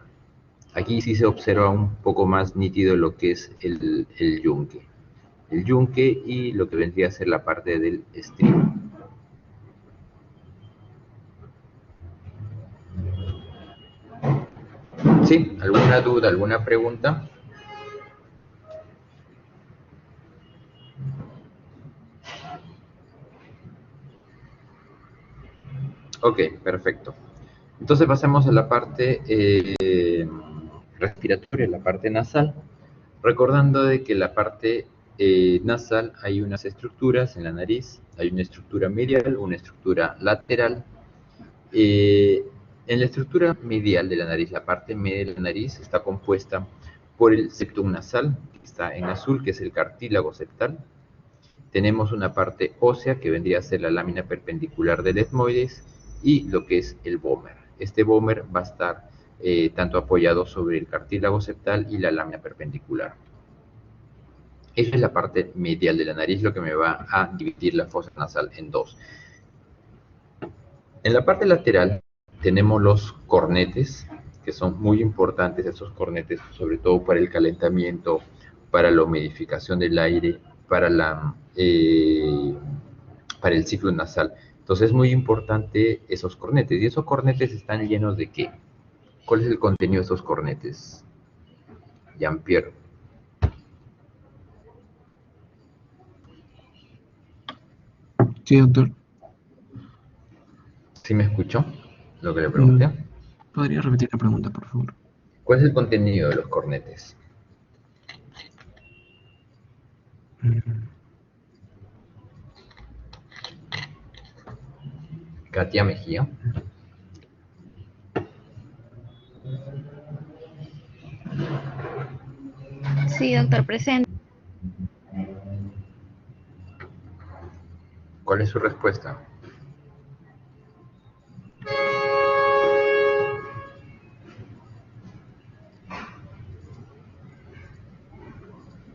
Aquí sí se observa un poco más nítido lo que es el yunque. El yunque y lo que vendría a ser la parte del estribo. ¿Sí? ¿Alguna duda, alguna pregunta? Ok, perfecto. Entonces pasemos a la parte respiratoria, la parte nasal. Recordando de que la parte nasal hay unas estructuras en la nariz, hay una estructura medial, una estructura lateral. En la estructura medial de la nariz, la parte media de la nariz está compuesta por el septum nasal, que está en azul, que es el cartílago septal. Tenemos una parte ósea, que vendría a ser la lámina perpendicular del etmoides, y lo que es el vómer. Este vómer va a estar tanto apoyado sobre el cartílago septal y la lámina perpendicular. Esa es la parte medial de la nariz, lo que me va a dividir la fosa nasal en dos. En la parte lateral tenemos los cornetes, que son muy importantes estos cornetes, sobre todo para el calentamiento, para la humidificación del aire, para el ciclo nasal. Entonces es muy importante esos cornetes. ¿Y esos cornetes están llenos de qué? ¿Cuál es el contenido de esos cornetes? Jean-Pierre. Sí, doctor. ¿Sí me escuchó lo que le pregunté? ¿Podría repetir la pregunta, por favor? ¿Cuál es el contenido de los cornetes? Katia Mejía. Sí, doctor, presente. ¿Cuál es su respuesta?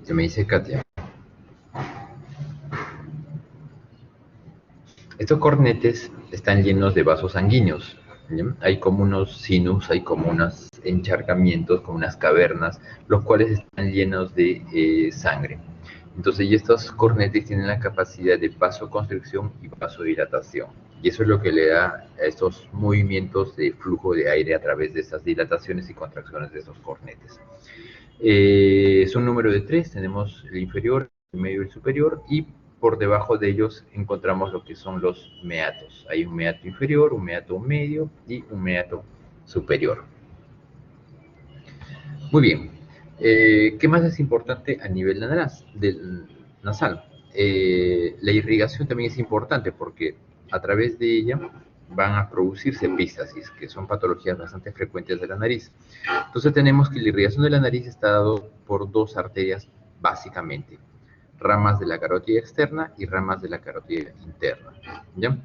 ¿Qué me dice Katia? Estos cornetes están llenos de vasos sanguíneos. ¿Bien? Hay como unos sinus, hay como unos encharcamientos, como unas cavernas, los cuales están llenos de sangre. Entonces, y estos cornetes tienen la capacidad de vasoconstricción y vasodilatación. Y eso es lo que le da a estos movimientos de flujo de aire a través de estas dilataciones y contracciones de estos cornetes. Es un número de 3, tenemos el inferior, el medio y el superior, y por debajo de ellos encontramos lo que son los meatos. Hay un meato inferior, un meato medio y un meato superior. Muy bien. ¿Qué más es importante a nivel nasal? La irrigación también es importante porque a través de ella van a producirse epístasis, que son patologías bastante frecuentes de la nariz. Entonces tenemos que la irrigación de la nariz está dado por dos arterias básicamente, ramas de la carótida externa y ramas de la carótida interna, ¿ya?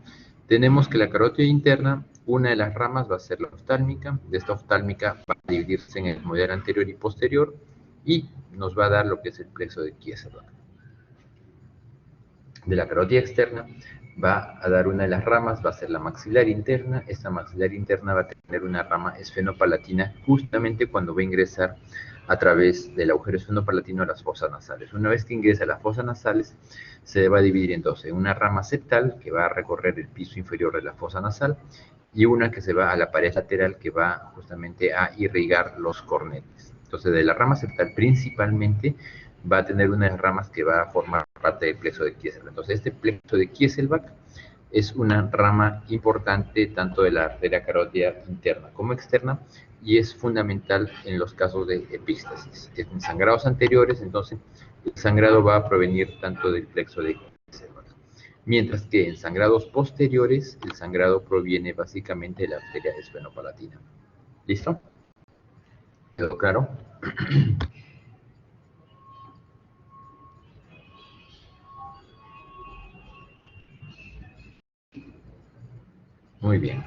Tenemos que la carótida interna, una de las ramas va a ser la oftálmica, de esta oftálmica va a dividirse en el modelo anterior y posterior y nos va a dar lo que es el plexo de Kieselbach. De la carótida externa va a dar una de las ramas, va a ser la maxilar interna. Esta maxilar interna va a tener una rama esfenopalatina justamente cuando va a ingresar a través del agujero esfenopalatino a las fosas nasales. Una vez que ingresa a las fosas nasales, se va a dividir entonces en una rama septal que va a recorrer el piso inferior de la fosa nasal y una que se va a la pared lateral que va justamente a irrigar los cornetes. Entonces, de la rama septal principalmente va a tener una de las ramas que va a formar parte del plexo de Kieselbach. Entonces, este plexo de Kieselbach es una rama importante tanto de la arteria carótida interna como externa y es fundamental en los casos de epístasis. En sangrados anteriores, entonces, el sangrado va a provenir tanto del plexo de Kieselbach, mientras que en sangrados posteriores, el sangrado proviene básicamente de la arteria esfenopalatina. ¿Listo? ¿Quedó claro? Muy bien.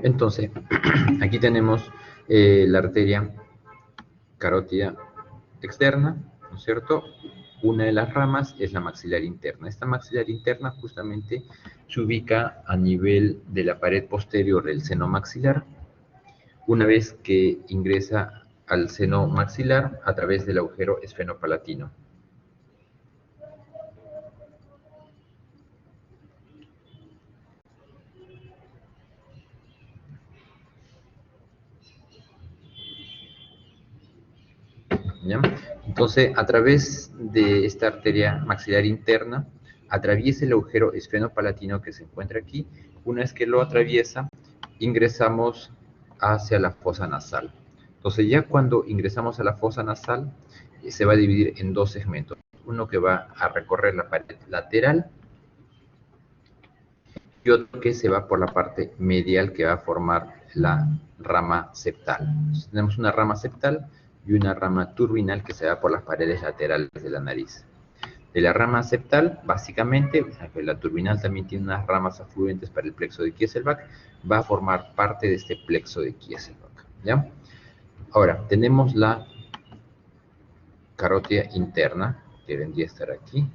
Entonces, aquí tenemos la arteria carótida externa, ¿no es cierto? Una de las ramas es la maxilar interna. Esta maxilar interna justamente se ubica a nivel de la pared posterior del seno maxilar. Una vez que ingresa al seno maxilar a través del agujero esfenopalatino. ¿Ya? Entonces, a través de esta arteria maxilar interna, atraviesa el agujero esfenopalatino que se encuentra aquí. Una vez que lo atraviesa, ingresamos hacia la fosa nasal. Entonces, ya cuando ingresamos a la fosa nasal, se va a dividir en dos segmentos. Uno que va a recorrer la pared lateral y otro que se va por la parte medial que va a formar la rama septal. Entonces, tenemos una rama septal y una rama turbinal que se va por las paredes laterales de la nariz. De la rama septal, básicamente, la turbinal también tiene unas ramas afluentes para el plexo de Kieselbach, va a formar parte de este plexo de Kieselbach, ¿ya? Ahora, tenemos la carótida interna, que vendría a estar aquí.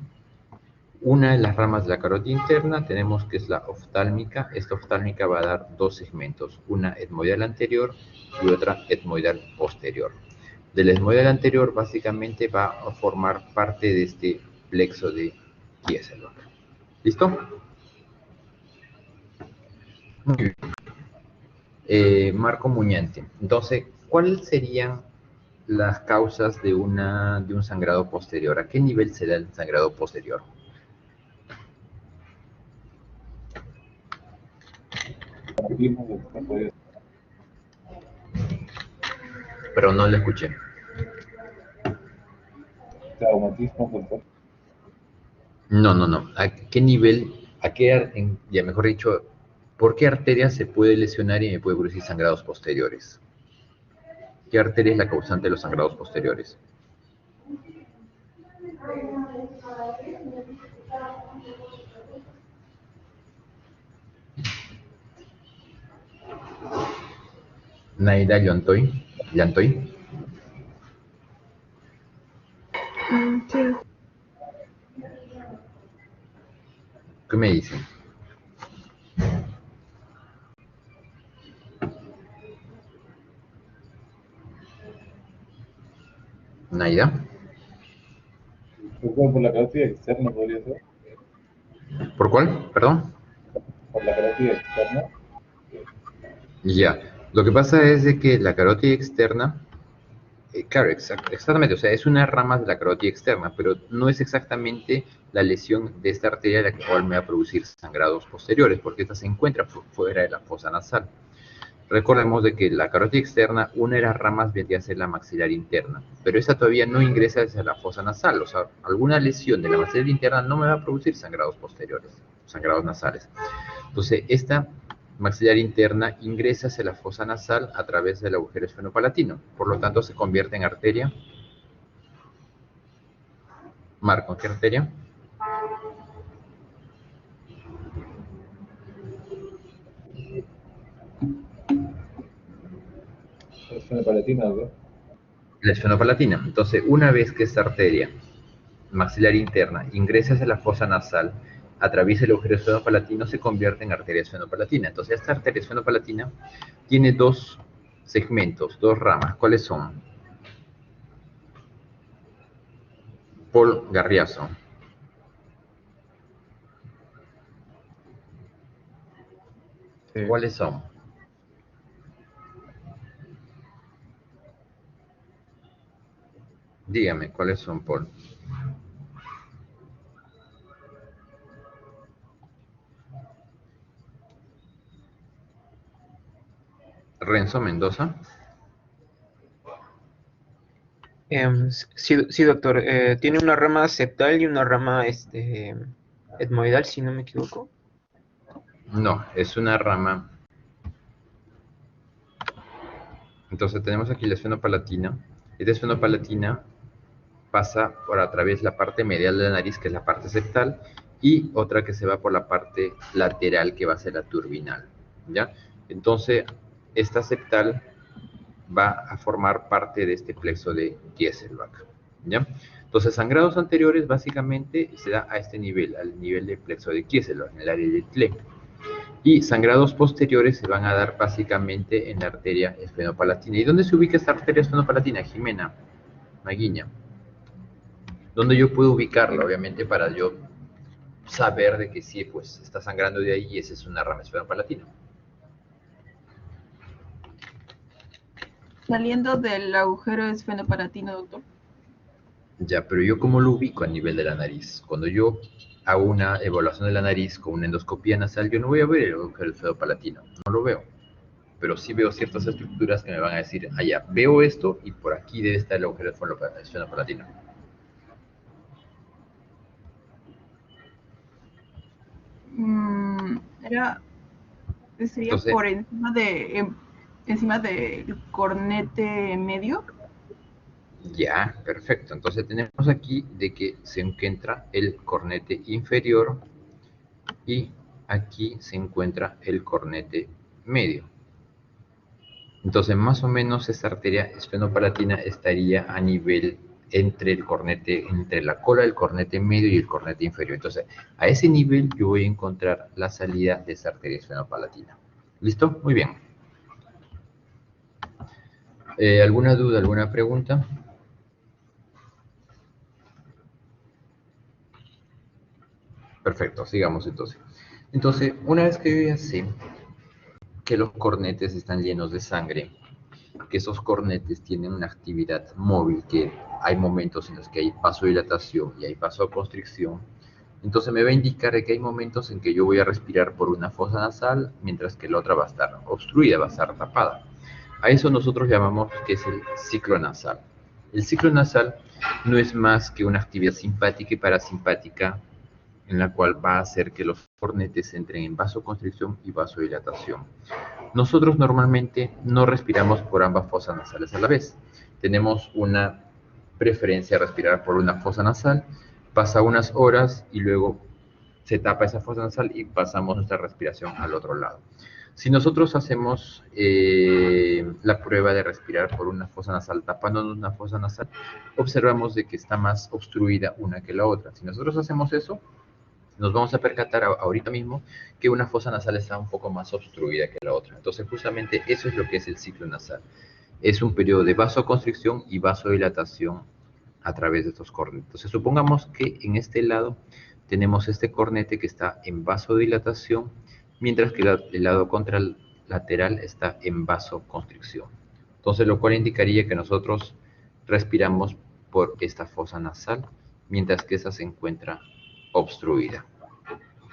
Una de las ramas de la carótida interna tenemos que es la oftálmica. Esta oftálmica va a dar dos segmentos, una etmoidal anterior y otra etmoidal posterior. Del etmoidal anterior básicamente va a formar parte de este plexo de Kieselbach. ¿Listo? Muy bien. Marco Muñante. Entonces, ¿cuáles serían las causas de un sangrado posterior? ¿A qué nivel se da el sangrado posterior? Pero no lo escuché. No. ¿A qué nivel, ya mejor dicho, por qué arteria se puede lesionar y me puede producir sangrados posteriores? ¿Qué arteria es la causante de los sangrados posteriores? Naida Llantoy. Sí. ¿Qué me dicen? Naida. Por la carótida externa podría ser. ¿Por cuál? Perdón. Por la carótida externa. Ya. Lo que pasa es de que la carótida externa, claro, exactamente, o sea, es una rama de la carótida externa, pero no es exactamente la lesión de esta arteria la que me va a producir sangrados posteriores, porque esta se encuentra fuera de la fosa nasal. Recordemos de que la carótida externa, una de las ramas vendría a ser la maxilar interna, pero esta todavía no ingresa hacia la fosa nasal, o sea, alguna lesión de la maxilar interna no me va a producir sangrados posteriores, sangrados nasales. Entonces, esta maxilar interna ingresa hacia la fosa nasal a través del agujero esfenopalatino, por lo tanto se convierte en arteria. Marco, ¿qué arteria? Esfenopalatina, ¿no? La esfenopalatina. Entonces, una vez que esta arteria maxilar interna ingresa hacia la fosa nasal, atraviesa el agujero esfenopalatino, se convierte en arteria esfenopalatina. Entonces, esta arteria esfenopalatina tiene dos segmentos, dos ramas. ¿Cuáles son? Paul Garriaso. ¿Cuáles son? Dígame, ¿cuáles son, Paul? Renzo Mendoza. Sí, doctor. Tiene una rama septal y una rama etmoidal, si no me equivoco. No, es una rama. Entonces tenemos aquí la esfenopalatina. Esta esfenopalatina pasa por a través de la parte medial de la nariz, que es la parte septal, y otra que se va por la parte lateral, que va a ser la turbinal, ¿ya? Entonces, esta septal va a formar parte de este plexo de Kieselbach, ¿ya? Entonces, sangrados anteriores básicamente se da a este nivel, al nivel del plexo de Kieselbach, en el área del tle. Y sangrados posteriores se van a dar básicamente en la arteria esfenopalatina. ¿Y dónde se ubica esta arteria esfenopalatina, Jimena Maguiña? ¿Dónde yo puedo ubicarla? Obviamente para yo saber de que sí, pues está sangrando de ahí y esa es una rama esfenopalatina. Saliendo del agujero esfenopalatino, doctor. Ya, pero yo ¿cómo lo ubico a nivel de la nariz? Cuando yo hago una evaluación de la nariz con una endoscopía nasal, yo no voy a ver el agujero esfenopalatino, no lo veo. Pero sí veo ciertas estructuras que me van a decir, ah, ya, veo esto y por aquí debe estar el agujero esfenopalatino. Sería Entonces, por encima del cornete medio. Ya, perfecto. Entonces tenemos aquí de que se encuentra el cornete inferior y aquí se encuentra el cornete medio. Entonces más o menos esta arteria esfenopalatina estaría a nivel entre el cornete, entre la cola del cornete medio y el cornete inferior. Entonces a ese nivel yo voy a encontrar la salida de esta arteria esfenopalatina. ¿Listo? Muy bien. ¿Alguna duda, alguna pregunta? Perfecto, sigamos entonces. Entonces, una vez que yo ya sé que los cornetes están llenos de sangre, que esos cornetes tienen una actividad móvil, que hay momentos en los que hay vasodilatación y hay vasoconstricción, entonces me va a indicar que hay momentos en que yo voy a respirar por una fosa nasal, mientras que la otra va a estar obstruida, va a estar tapada. A eso nosotros llamamos que es el ciclo nasal. El ciclo nasal no es más que una actividad simpática y parasimpática en la cual va a hacer que los cornetes entren en vasoconstricción y vasodilatación. Nosotros normalmente no respiramos por ambas fosas nasales a la vez. Tenemos una preferencia a respirar por una fosa nasal, pasa unas horas y luego se tapa esa fosa nasal y pasamos nuestra respiración al otro lado. Si nosotros hacemos la prueba de respirar por una fosa nasal, tapándonos una fosa nasal, observamos de que está más obstruida una que la otra. Si nosotros hacemos eso, nos vamos a percatar ahorita mismo que una fosa nasal está un poco más obstruida que la otra. Entonces, justamente eso es lo que es el ciclo nasal. Es un periodo de vasoconstricción y vasodilatación a través de estos cornetes. Entonces, supongamos que en este lado tenemos este cornete que está en vasodilatación, mientras que el lado contralateral está en vasoconstricción. Entonces, lo cual indicaría que nosotros respiramos por esta fosa nasal, mientras que esa se encuentra obstruida.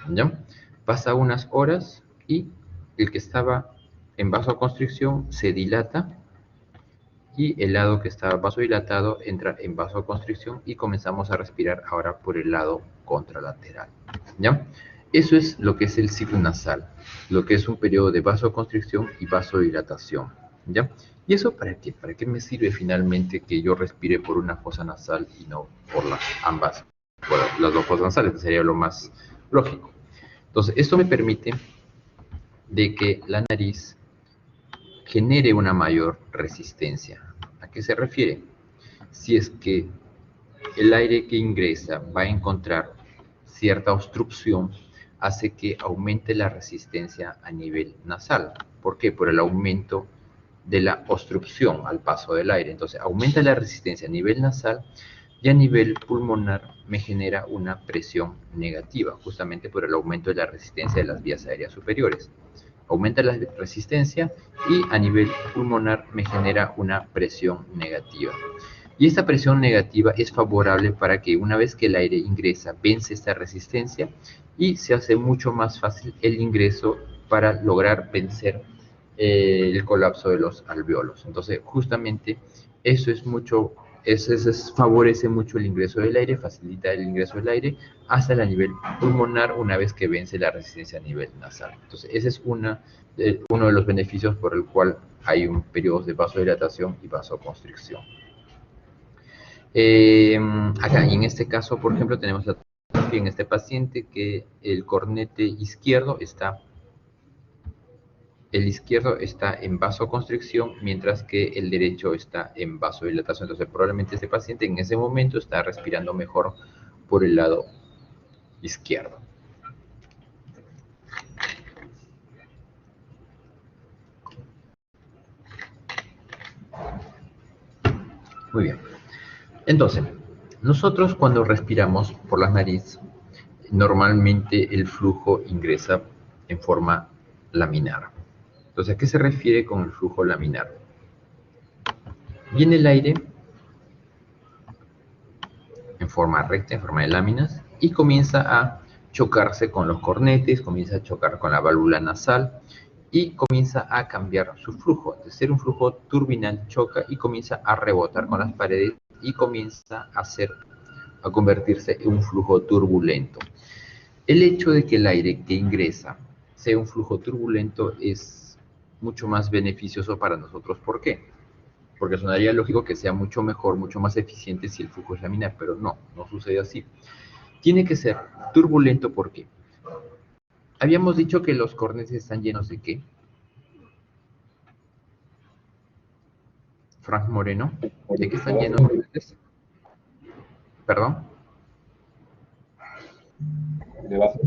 ¿Ya? Pasa unas horas y el que estaba en vasoconstricción se dilata y el lado que está vasodilatado entra en vasoconstricción y comenzamos a respirar ahora por el lado contralateral. ¿Ya? Eso es lo que es el ciclo nasal, lo que es un periodo de vasoconstricción y vasodilatación. ¿Ya? ¿Y eso para qué? ¿Para qué me sirve finalmente que yo respire por una fosa nasal y no por las dos fosas nasales? Que sería lo más lógico. Entonces, esto me permite de que la nariz genere una mayor resistencia. ¿A qué se refiere? Si es que el aire que ingresa va a encontrar cierta obstrucción, hace que aumente la resistencia a nivel nasal. ¿Por qué? Por el aumento de la obstrucción al paso del aire. Entonces, aumenta la resistencia a nivel nasal y a nivel pulmonar me genera una presión negativa, justamente por el aumento de la resistencia de las vías aéreas superiores. Aumenta la resistencia y a nivel pulmonar me genera una presión negativa. Y esta presión negativa es favorable para que una vez que el aire ingresa, vence esta resistencia y se hace mucho más fácil el ingreso para lograr vencer el colapso de los alveolos. Entonces, justamente eso es mucho, eso favorece mucho el ingreso del aire, facilita el ingreso del aire hasta el nivel pulmonar una vez que vence la resistencia a nivel nasal. Entonces, ese es uno de los beneficios por el cual hay un periodo de vasodilatación y vasoconstricción. Acá, y en este caso, por ejemplo, tenemos en este paciente que el cornete izquierdo está en vasoconstricción, mientras que el derecho está en vasodilatación. Entonces, probablemente este paciente en ese momento está respirando mejor por el lado izquierdo. Muy bien. Entonces, nosotros cuando respiramos por la nariz, normalmente el flujo ingresa en forma laminar. Entonces, ¿a qué se refiere con el flujo laminar? Viene el aire en forma recta, en forma de láminas, y comienza a chocarse con los cornetes, comienza a chocar con la válvula nasal, y comienza a cambiar su flujo. De ser un flujo turbinal, choca y comienza a rebotar con las paredes, y comienza a convertirse en un flujo turbulento. El hecho de que el aire que ingresa sea un flujo turbulento es mucho más beneficioso para nosotros. ¿Por qué? Porque sonaría lógico que sea mucho mejor, mucho más eficiente si el flujo es laminar, pero no sucede así. Tiene que ser turbulento, ¿por qué? Habíamos dicho que los cornetes están llenos de ¿qué? Frank Moreno, ¿de qué están llenos los cornetes? ¿Perdón? De vasos.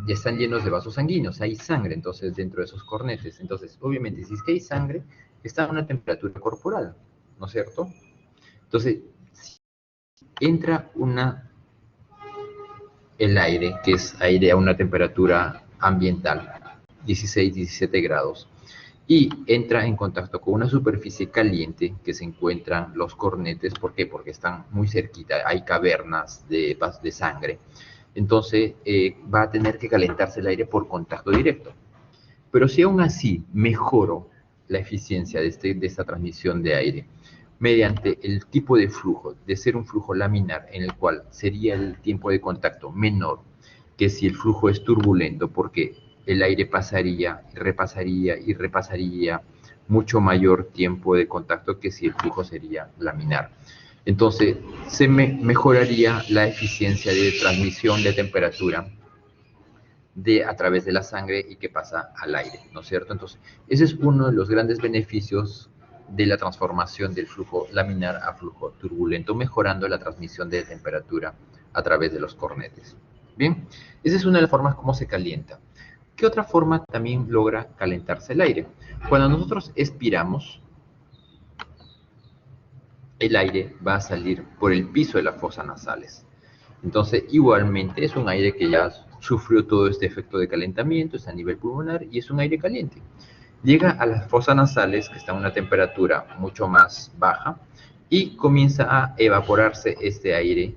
Ya están llenos de vasos sanguíneos, hay sangre entonces dentro de esos cornetes. Entonces, obviamente, si es que hay sangre, está a una temperatura corporal, ¿no es cierto? Entonces, si entra el aire, que es aire a una temperatura ambiental, 16, 17 grados, y entra en contacto con una superficie caliente que se encuentran los cornetes. ¿Por qué? Porque están muy cerquita, hay cavernas de sangre. Entonces va a tener que calentarse el aire por contacto directo. Pero si aún así mejoro la eficiencia de esta transmisión de aire mediante el tipo de flujo, de ser un flujo laminar en el cual sería el tiempo de contacto menor que si el flujo es turbulento, porque el aire pasaría, repasaría y repasaría mucho mayor tiempo de contacto que si el flujo sería laminar. Entonces, se mejoraría la eficiencia de transmisión de temperatura a través de la sangre y que pasa al aire, ¿no es cierto? Entonces, ese es uno de los grandes beneficios de la transformación del flujo laminar a flujo turbulento, mejorando la transmisión de temperatura a través de los cornetes. Bien, esa es una de las formas como se calienta. ¿Qué otra forma también logra calentarse el aire? Cuando nosotros expiramos, el aire va a salir por el piso de las fosas nasales. Entonces, igualmente, es un aire que ya sufrió todo este efecto de calentamiento, está a nivel pulmonar y es un aire caliente. Llega a las fosas nasales, que están a una temperatura mucho más baja, y comienza a evaporarse este aire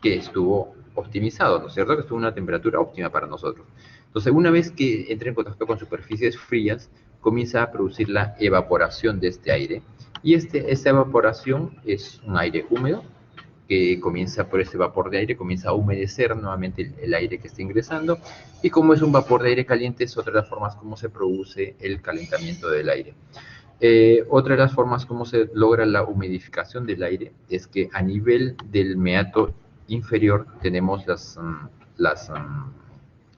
que estuvo optimizado, ¿no es cierto? Que estuvo a una temperatura óptima para nosotros. Entonces, una vez que entra en contacto con superficies frías, comienza a producir la evaporación de este aire. Y esta evaporación es un aire húmedo, que comienza por ese vapor de aire, comienza a humedecer nuevamente el aire que está ingresando, y como es un vapor de aire caliente, es otra de las formas como se produce el calentamiento del aire. Otra de las formas como se logra la humidificación del aire es que a nivel del meato inferior tenemos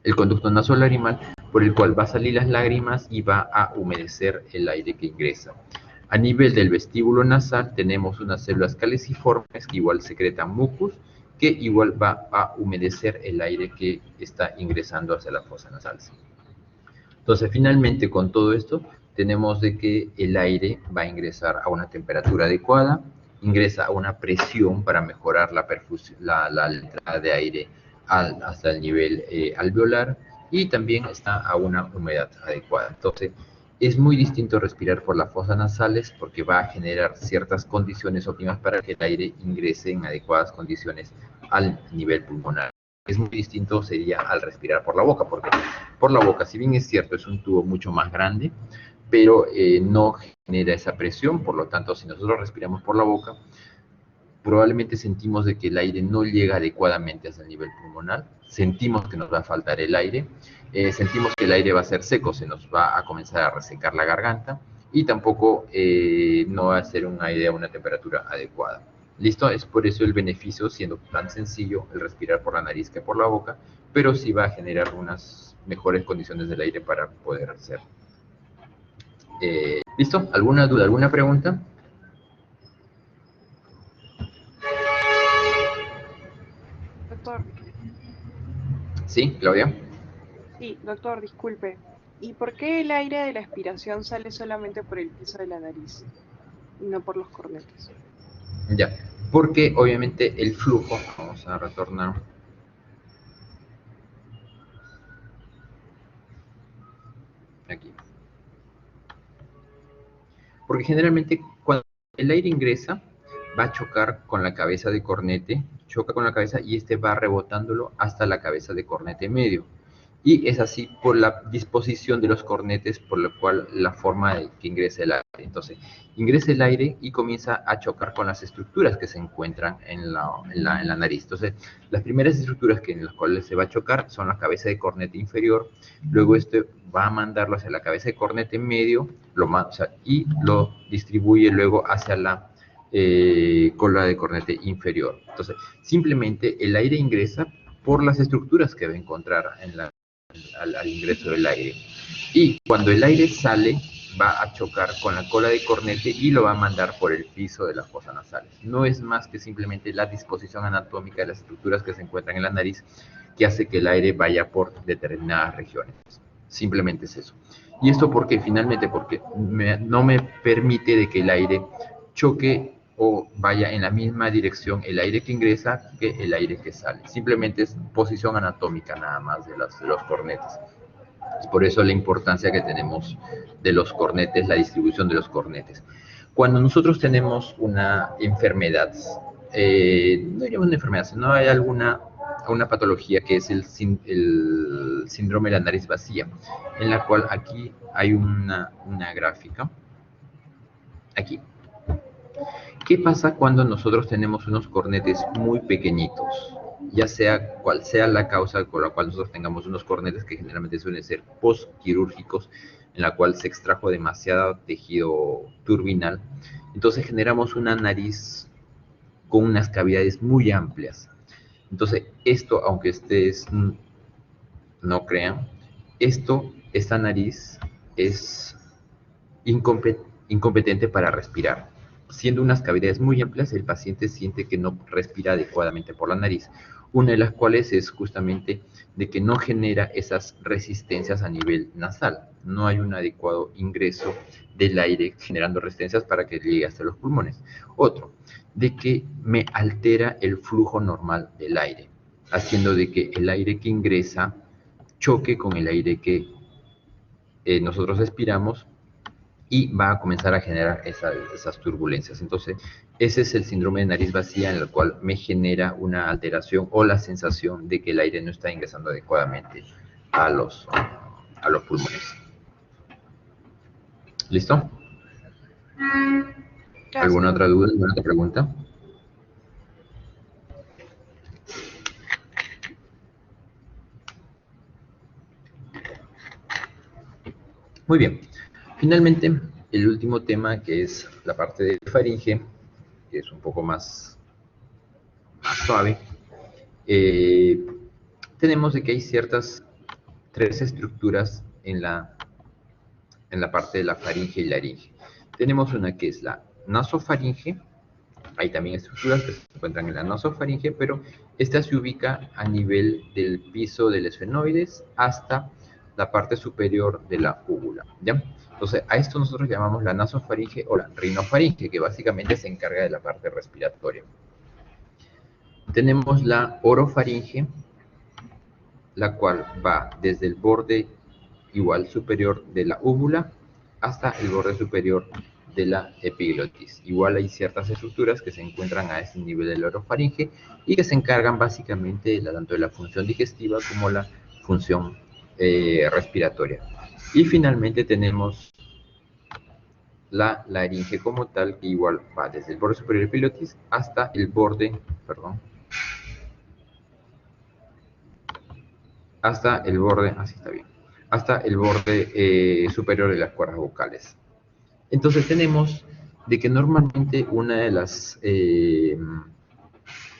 el conducto nasolagrimal, por el cual va a salir las lágrimas y va a humedecer el aire que ingresa. A nivel del vestíbulo nasal tenemos unas células caliciformes que igual secretan mucus, que igual va a humedecer el aire que está ingresando hacia la fosa nasal. Entonces, finalmente, con todo esto, tenemos de que el aire va a ingresar a una temperatura adecuada, ingresa a una presión para mejorar la entrada de aire hasta el nivel alveolar, y también está a una humedad adecuada. Entonces, es muy distinto respirar por las fosas nasales porque va a generar ciertas condiciones óptimas para que el aire ingrese en adecuadas condiciones al nivel pulmonar. Es muy distinto sería al respirar por la boca, porque por la boca, si bien es cierto, es un tubo mucho más grande, pero no genera esa presión. Por lo tanto, si nosotros respiramos por la boca, probablemente sentimos de que el aire no llega adecuadamente hasta el nivel pulmonar, sentimos que nos va a faltar el aire, sentimos que el aire va a ser seco, se nos va a comenzar a resecar la garganta, y tampoco no va a ser un aire a una temperatura adecuada. ¿Listo? Es por eso el beneficio, siendo tan sencillo el respirar por la nariz que por la boca, pero sí va a generar unas mejores condiciones del aire para poder hacer. ¿Listo? ¿Alguna duda, alguna pregunta? Doctor. ¿Sí, Claudia? Sí, doctor, disculpe. ¿Y por qué el aire de la expiración sale solamente por el piso de la nariz y no por los cornetes? Ya, porque obviamente el flujo, vamos a retornar. Aquí. Porque generalmente cuando el aire ingresa, va a chocar con la cabeza de cornete, choca con la cabeza y este va rebotándolo hasta la cabeza de cornete medio. Y es así por la disposición de los cornetes, por lo cual la forma de que ingrese el aire. Entonces, ingresa el aire y comienza a chocar con las estructuras que se encuentran en la nariz. Entonces, las primeras estructuras en las cuales se va a chocar son la cabeza de cornete inferior, luego este va a mandarlo hacia la cabeza de cornete medio, y lo distribuye luego hacia la cola de cornete inferior. Entonces, simplemente el aire ingresa por las estructuras que va a encontrar al ingreso del aire. Y cuando el aire sale, va a chocar con la cola de cornete y lo va a mandar por el piso de las fosas nasales. No es más que simplemente la disposición anatómica de las estructuras que se encuentran en la nariz que hace que el aire vaya por determinadas regiones. Simplemente es eso. ¿Y esto por qué? Finalmente porque no me permite de que el aire choque o vaya en la misma dirección el aire que ingresa que el aire que sale. Simplemente es posición anatómica nada más de los cornetes. Es por eso la importancia que tenemos de los cornetes, la distribución de los cornetes. Cuando nosotros tenemos una enfermedad, no diríamos una enfermedad, sino hay una patología que es el síndrome de la nariz vacía, en la cual aquí hay una gráfica, aquí. ¿Qué pasa cuando nosotros tenemos unos cornetes muy pequeñitos? Ya sea cual sea la causa por la cual nosotros tengamos unos cornetes que generalmente suelen ser postquirúrgicos, en la cual se extrajo demasiado tejido turbinal. Entonces generamos una nariz con unas cavidades muy amplias. Entonces esto, aunque ustedes no crean, esta nariz es incompetente para respirar. Siendo unas cavidades muy amplias, el paciente siente que no respira adecuadamente por la nariz, una de las cuales es justamente de que no genera esas resistencias a nivel nasal. No hay un adecuado ingreso del aire generando resistencias para que llegue hasta los pulmones. Otro, de que me altera el flujo normal del aire, haciendo de que el aire que ingresa choque con el aire que nosotros respiramos, y va a comenzar a generar esas turbulencias. Entonces, ese es el síndrome de nariz vacía, en el cual me genera una alteración o la sensación de que el aire no está ingresando adecuadamente a los pulmones. ¿Listo? ¿Alguna otra duda, alguna otra pregunta? Muy bien. Finalmente, el último tema, que es la parte de faringe, que es un poco más suave. Tenemos de que hay tres estructuras en la parte de la faringe y laringe. Tenemos una que es la nasofaringe. Hay también estructuras que se encuentran en la nasofaringe, pero esta se ubica a nivel del piso del esfenoides hasta la parte superior de la úvula, ¿ya? Entonces, a esto nosotros llamamos la nasofaringe o la rinofaringe, que básicamente se encarga de la parte respiratoria. Tenemos la orofaringe, la cual va desde el borde igual superior de la úvula hasta el borde superior de la epiglotis. Igual hay ciertas estructuras que se encuentran a ese nivel de la orofaringe y que se encargan básicamente tanto de la función digestiva como la función respiratoria. Y finalmente tenemos la laringe como tal, que igual va desde el borde superior de la epiglotis hasta el borde, hasta el borde, así está bien, hasta el borde superior de las cuerdas vocales. Entonces tenemos de que normalmente una de las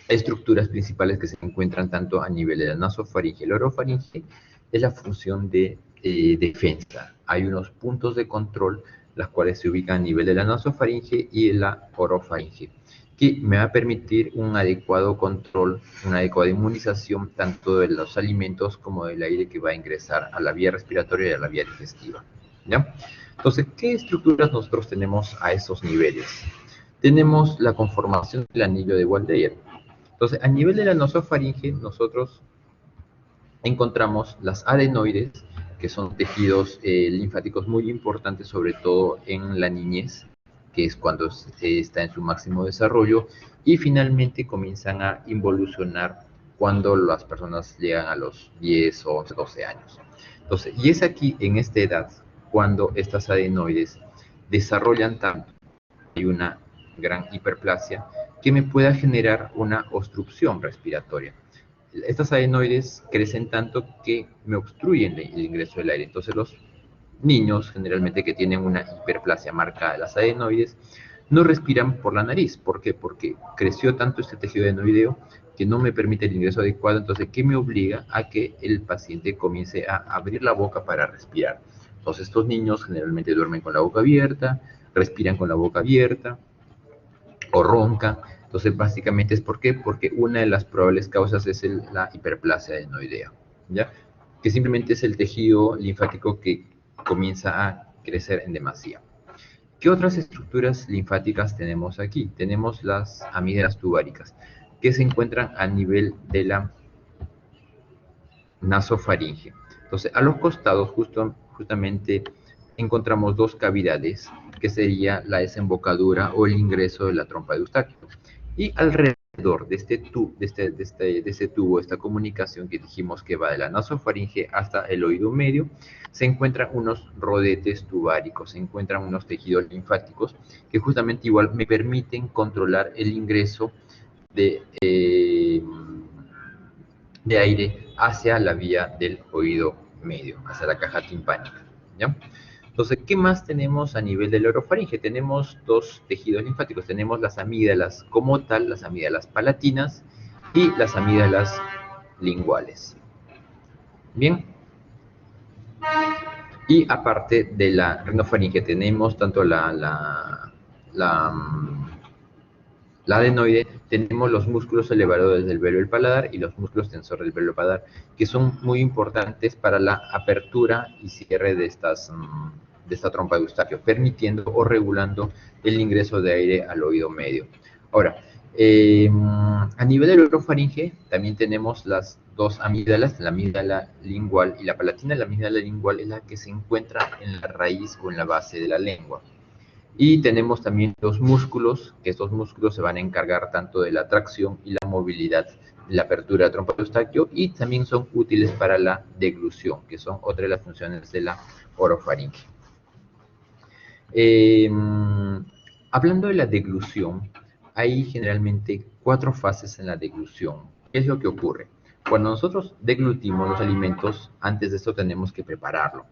estructuras principales que se encuentran tanto a nivel de la nasofaringe y la orofaringe es la función de defensa. Hay unos puntos de control, las cuales se ubican a nivel de la nasofaringe y de la orofaringe, que me va a permitir un adecuado control, una adecuada inmunización tanto de los alimentos como del aire que va a ingresar a la vía respiratoria y a la vía digestiva, ¿ya? Entonces, ¿qué estructuras nosotros tenemos a esos niveles? Tenemos la conformación del anillo de Waldeyer. Entonces, a nivel de la nasofaringe, nosotros encontramos las adenoides, que son tejidos linfáticos muy importantes, sobre todo en la niñez, que es cuando está en su máximo desarrollo, y finalmente comienzan a involucionar cuando las personas llegan a los 10 o 12 años. Entonces, y es aquí, en esta edad, cuando estas adenoides desarrollan tanto, hay una gran hiperplasia, que me pueda generar una obstrucción respiratoria. Estas adenoides crecen tanto que me obstruyen el ingreso del aire. Entonces los niños, generalmente que tienen una hiperplasia marcada de las adenoides, no respiran por la nariz. ¿Por qué? Porque creció tanto este tejido adenoideo que no me permite el ingreso adecuado. Entonces, ¿qué me obliga a que el paciente comience a abrir la boca para respirar? Entonces, estos niños generalmente duermen con la boca abierta, respiran con la boca abierta o roncan. Entonces, básicamente es ¿por qué? Porque una de las probables causas es la hiperplasia adenoidea, ¿ya? Que simplemente es el tejido linfático que comienza a crecer en demasía. ¿Qué otras estructuras linfáticas tenemos aquí? Tenemos las amígdalas tubáricas, que se encuentran a nivel de la nasofaringe. Entonces, a los costados justamente encontramos dos cavidades, que sería la desembocadura o el ingreso de la trompa de Eustaquio. Y alrededor de este tubo, esta comunicación que dijimos que va de la nasofaringe hasta el oído medio, se encuentran unos rodetes tubáricos, se encuentran unos tejidos linfáticos que justamente igual me permiten controlar el ingreso de aire hacia la vía del oído medio, hacia la caja timpánica, ¿ya? Entonces, ¿qué más tenemos a nivel de la orofaringe? Tenemos dos tejidos linfáticos. Tenemos las amígdalas como tal, las amígdalas palatinas y las amígdalas linguales. Bien. Y aparte de la rinofaringe tenemos tanto la adenoide, tenemos los músculos elevadores del velo del paladar y los músculos tensores del velo del paladar, que son muy importantes para la apertura y cierre de esta trompa de Eustaquio, permitiendo o regulando el ingreso de aire al oído medio. Ahora, a nivel de la orofaringe también tenemos las dos amígdalas, la amígdala lingual y la palatina. La amígdala lingual es la que se encuentra en la raíz o en la base de la lengua. Y tenemos también los músculos, que estos músculos se van a encargar tanto de la tracción y la movilidad la apertura de trompa de Eustaquio, y también son útiles para la deglución, que son otra de las funciones de la orofaringe. Hablando de la deglución, hay generalmente 4 fases en la deglución. ¿Qué es lo que ocurre? Cuando nosotros deglutimos los alimentos, antes de esto tenemos que prepararlo.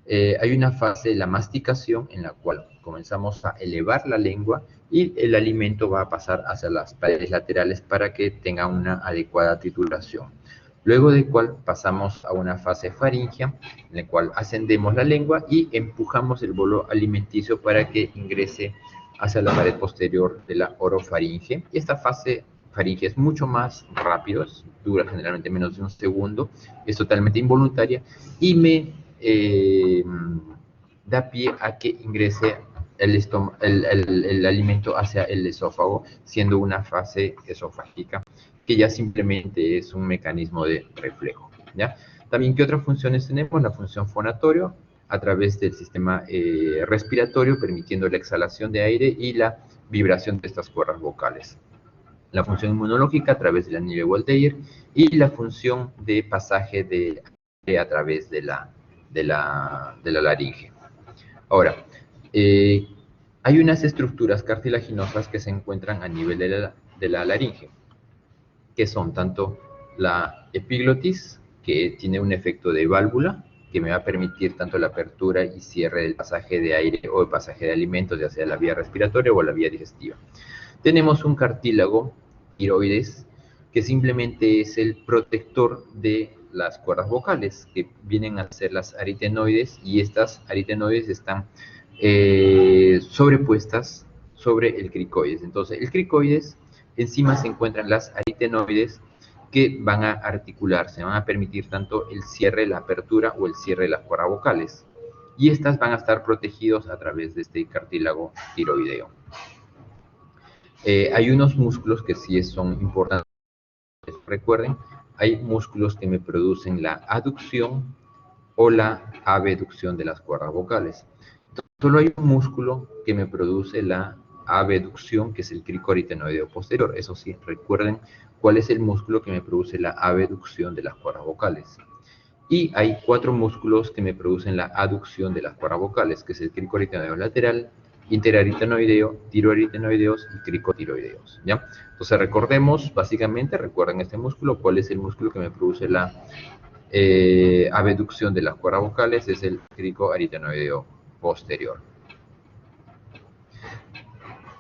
Hay una fase de la masticación en la cual comenzamos a elevar la lengua y el alimento va a pasar hacia las paredes laterales para que tenga una adecuada trituración. Luego de cual pasamos a una fase faríngea, en la cual ascendemos la lengua y empujamos el bolo alimenticio para que ingrese hacia la pared posterior de la orofaringe. Y esta fase faringe es mucho más rápido, dura generalmente menos de un segundo, es totalmente involuntaria y me da pie a que ingrese el alimento hacia el esófago, siendo una fase esofágica, que ya simplemente es un mecanismo de reflejo, ¿ya? También, ¿qué otras funciones tenemos? La función fonatorio, a través del sistema respiratorio, permitiendo la exhalación de aire y la vibración de estas cuerdas vocales. La función inmunológica, a través del anillo de Waldeyer, y la función de pasaje de aire a través de la laringe. Ahora, hay unas estructuras cartilaginosas que se encuentran a nivel de la laringe, que son tanto la epiglotis, que tiene un efecto de válvula, que me va a permitir tanto la apertura y cierre del pasaje de aire o el pasaje de alimentos, ya sea la vía respiratoria o la vía digestiva. Tenemos un cartílago tiroides, que simplemente es el protector de las cuerdas vocales, que vienen a ser las aritenoides, y estas aritenoides están sobrepuestas sobre el cricoides. Entonces, el cricoides, encima se encuentran las aritenoides, que van a articularse, van a permitir tanto el cierre, la apertura o el cierre de las cuerdas vocales. Y estas van a estar protegidos a través de este cartílago tiroideo. Hay unos músculos que sí son importantes. Recuerden, hay músculos que me producen la aducción o la abducción de las cuerdas vocales. Solo hay un músculo que me produce la abducción, que es el cricoaritenoideo posterior. Eso sí, recuerden cuál es el músculo que me produce la abducción de las cuerdas vocales. Y hay 4 músculos que me producen la aducción de las cuerdas vocales, que es el cricoaritenoideo lateral, interaritenoideo, tiroaritenoideos y cricotiroideos, ¿ya? Entonces recordemos, básicamente, recuerden este músculo, cuál es el músculo que me produce la abducción de las cuerdas vocales, es el cricoaritenoideo posterior.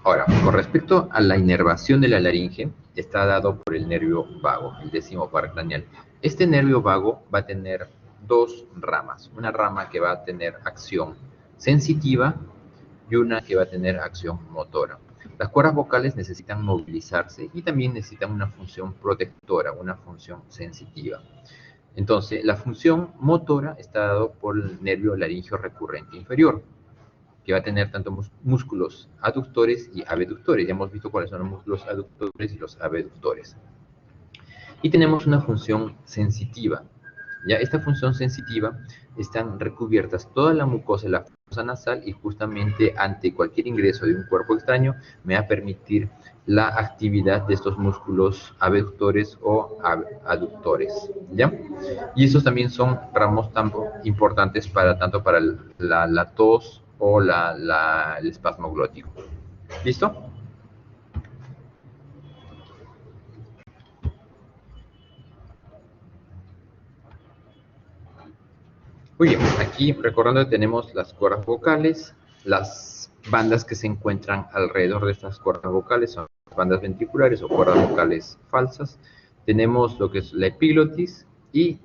Ahora, con respecto a la inervación de la laringe, está dado por el nervio vago, el 10º par craneal. Este nervio vago va a tener 2 ramas, una rama que va a tener acción sensitiva y una que va a tener acción motora. Las cuerdas vocales necesitan movilizarse y también necesitan una función protectora, una función sensitiva. Entonces, la función motora está dado por el nervio laringeo recurrente inferior, que va a tener tanto músculos aductores y abductores. Ya hemos visto cuáles son los músculos aductores y los abductores. Y tenemos una función sensitiva. Ya esta función sensitiva están recubiertas toda la mucosa de la fosa nasal, y justamente ante cualquier ingreso de un cuerpo extraño me va a permitir la actividad de estos músculos abductores o aductores, ¿ya? Y estos también son ramos tan importantes tanto para la tos o el espasmo glótico. ¿Listo? Muy bien, aquí recordando que tenemos las cuerdas vocales, las bandas que se encuentran alrededor de estas cuerdas vocales son bandas ventriculares o cuerdas vocales falsas. Tenemos lo que es la epiglotis y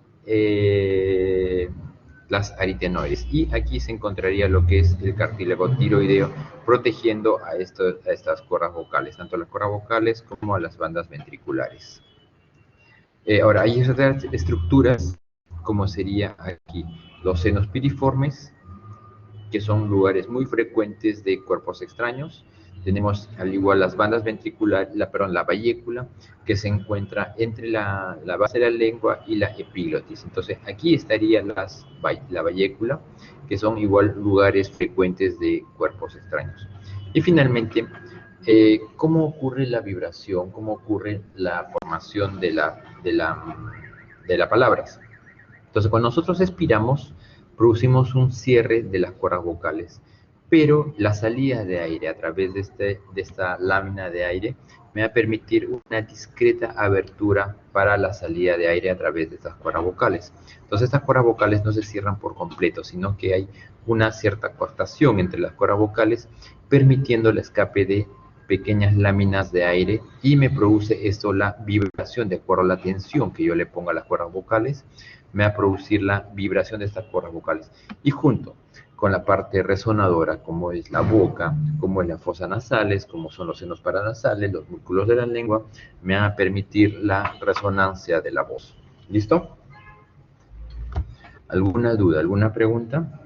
las aritenoides. Y aquí se encontraría lo que es el cartílago tiroideo, protegiendo a estas cuerdas vocales, tanto las cuerdas vocales como a las bandas ventriculares. Ahora, hay otras estructuras, como sería aquí los senos piriformes, que son lugares muy frecuentes de cuerpos extraños. Tenemos al igual las bandas ventriculares, la vallécula, que se encuentra entre la base de la lengua y la epiglotis. Entonces aquí estaría la vallécula, que son igual lugares frecuentes de cuerpos extraños. Y finalmente ¿cómo ocurre la vibración? ¿Cómo ocurre la formación de las palabras? Entonces, cuando nosotros expiramos, producimos un cierre de las cuerdas vocales, pero la salida de aire a través de esta lámina de aire me va a permitir una discreta abertura para la salida de aire a través de estas cuerdas vocales. Entonces, estas cuerdas vocales no se cierran por completo, sino que hay una cierta cortación entre las cuerdas vocales, permitiendo el escape de pequeñas láminas de aire, y me produce esto la vibración de acuerdo a la tensión que yo le ponga a las cuerdas vocales. Me va a producir la vibración de estas cuerdas vocales, y junto con la parte resonadora, como es la boca, como es las fosas nasales, como son los senos paranasales, los músculos de la lengua, me van a permitir la resonancia de la voz. ¿Listo? ¿Alguna duda, alguna pregunta?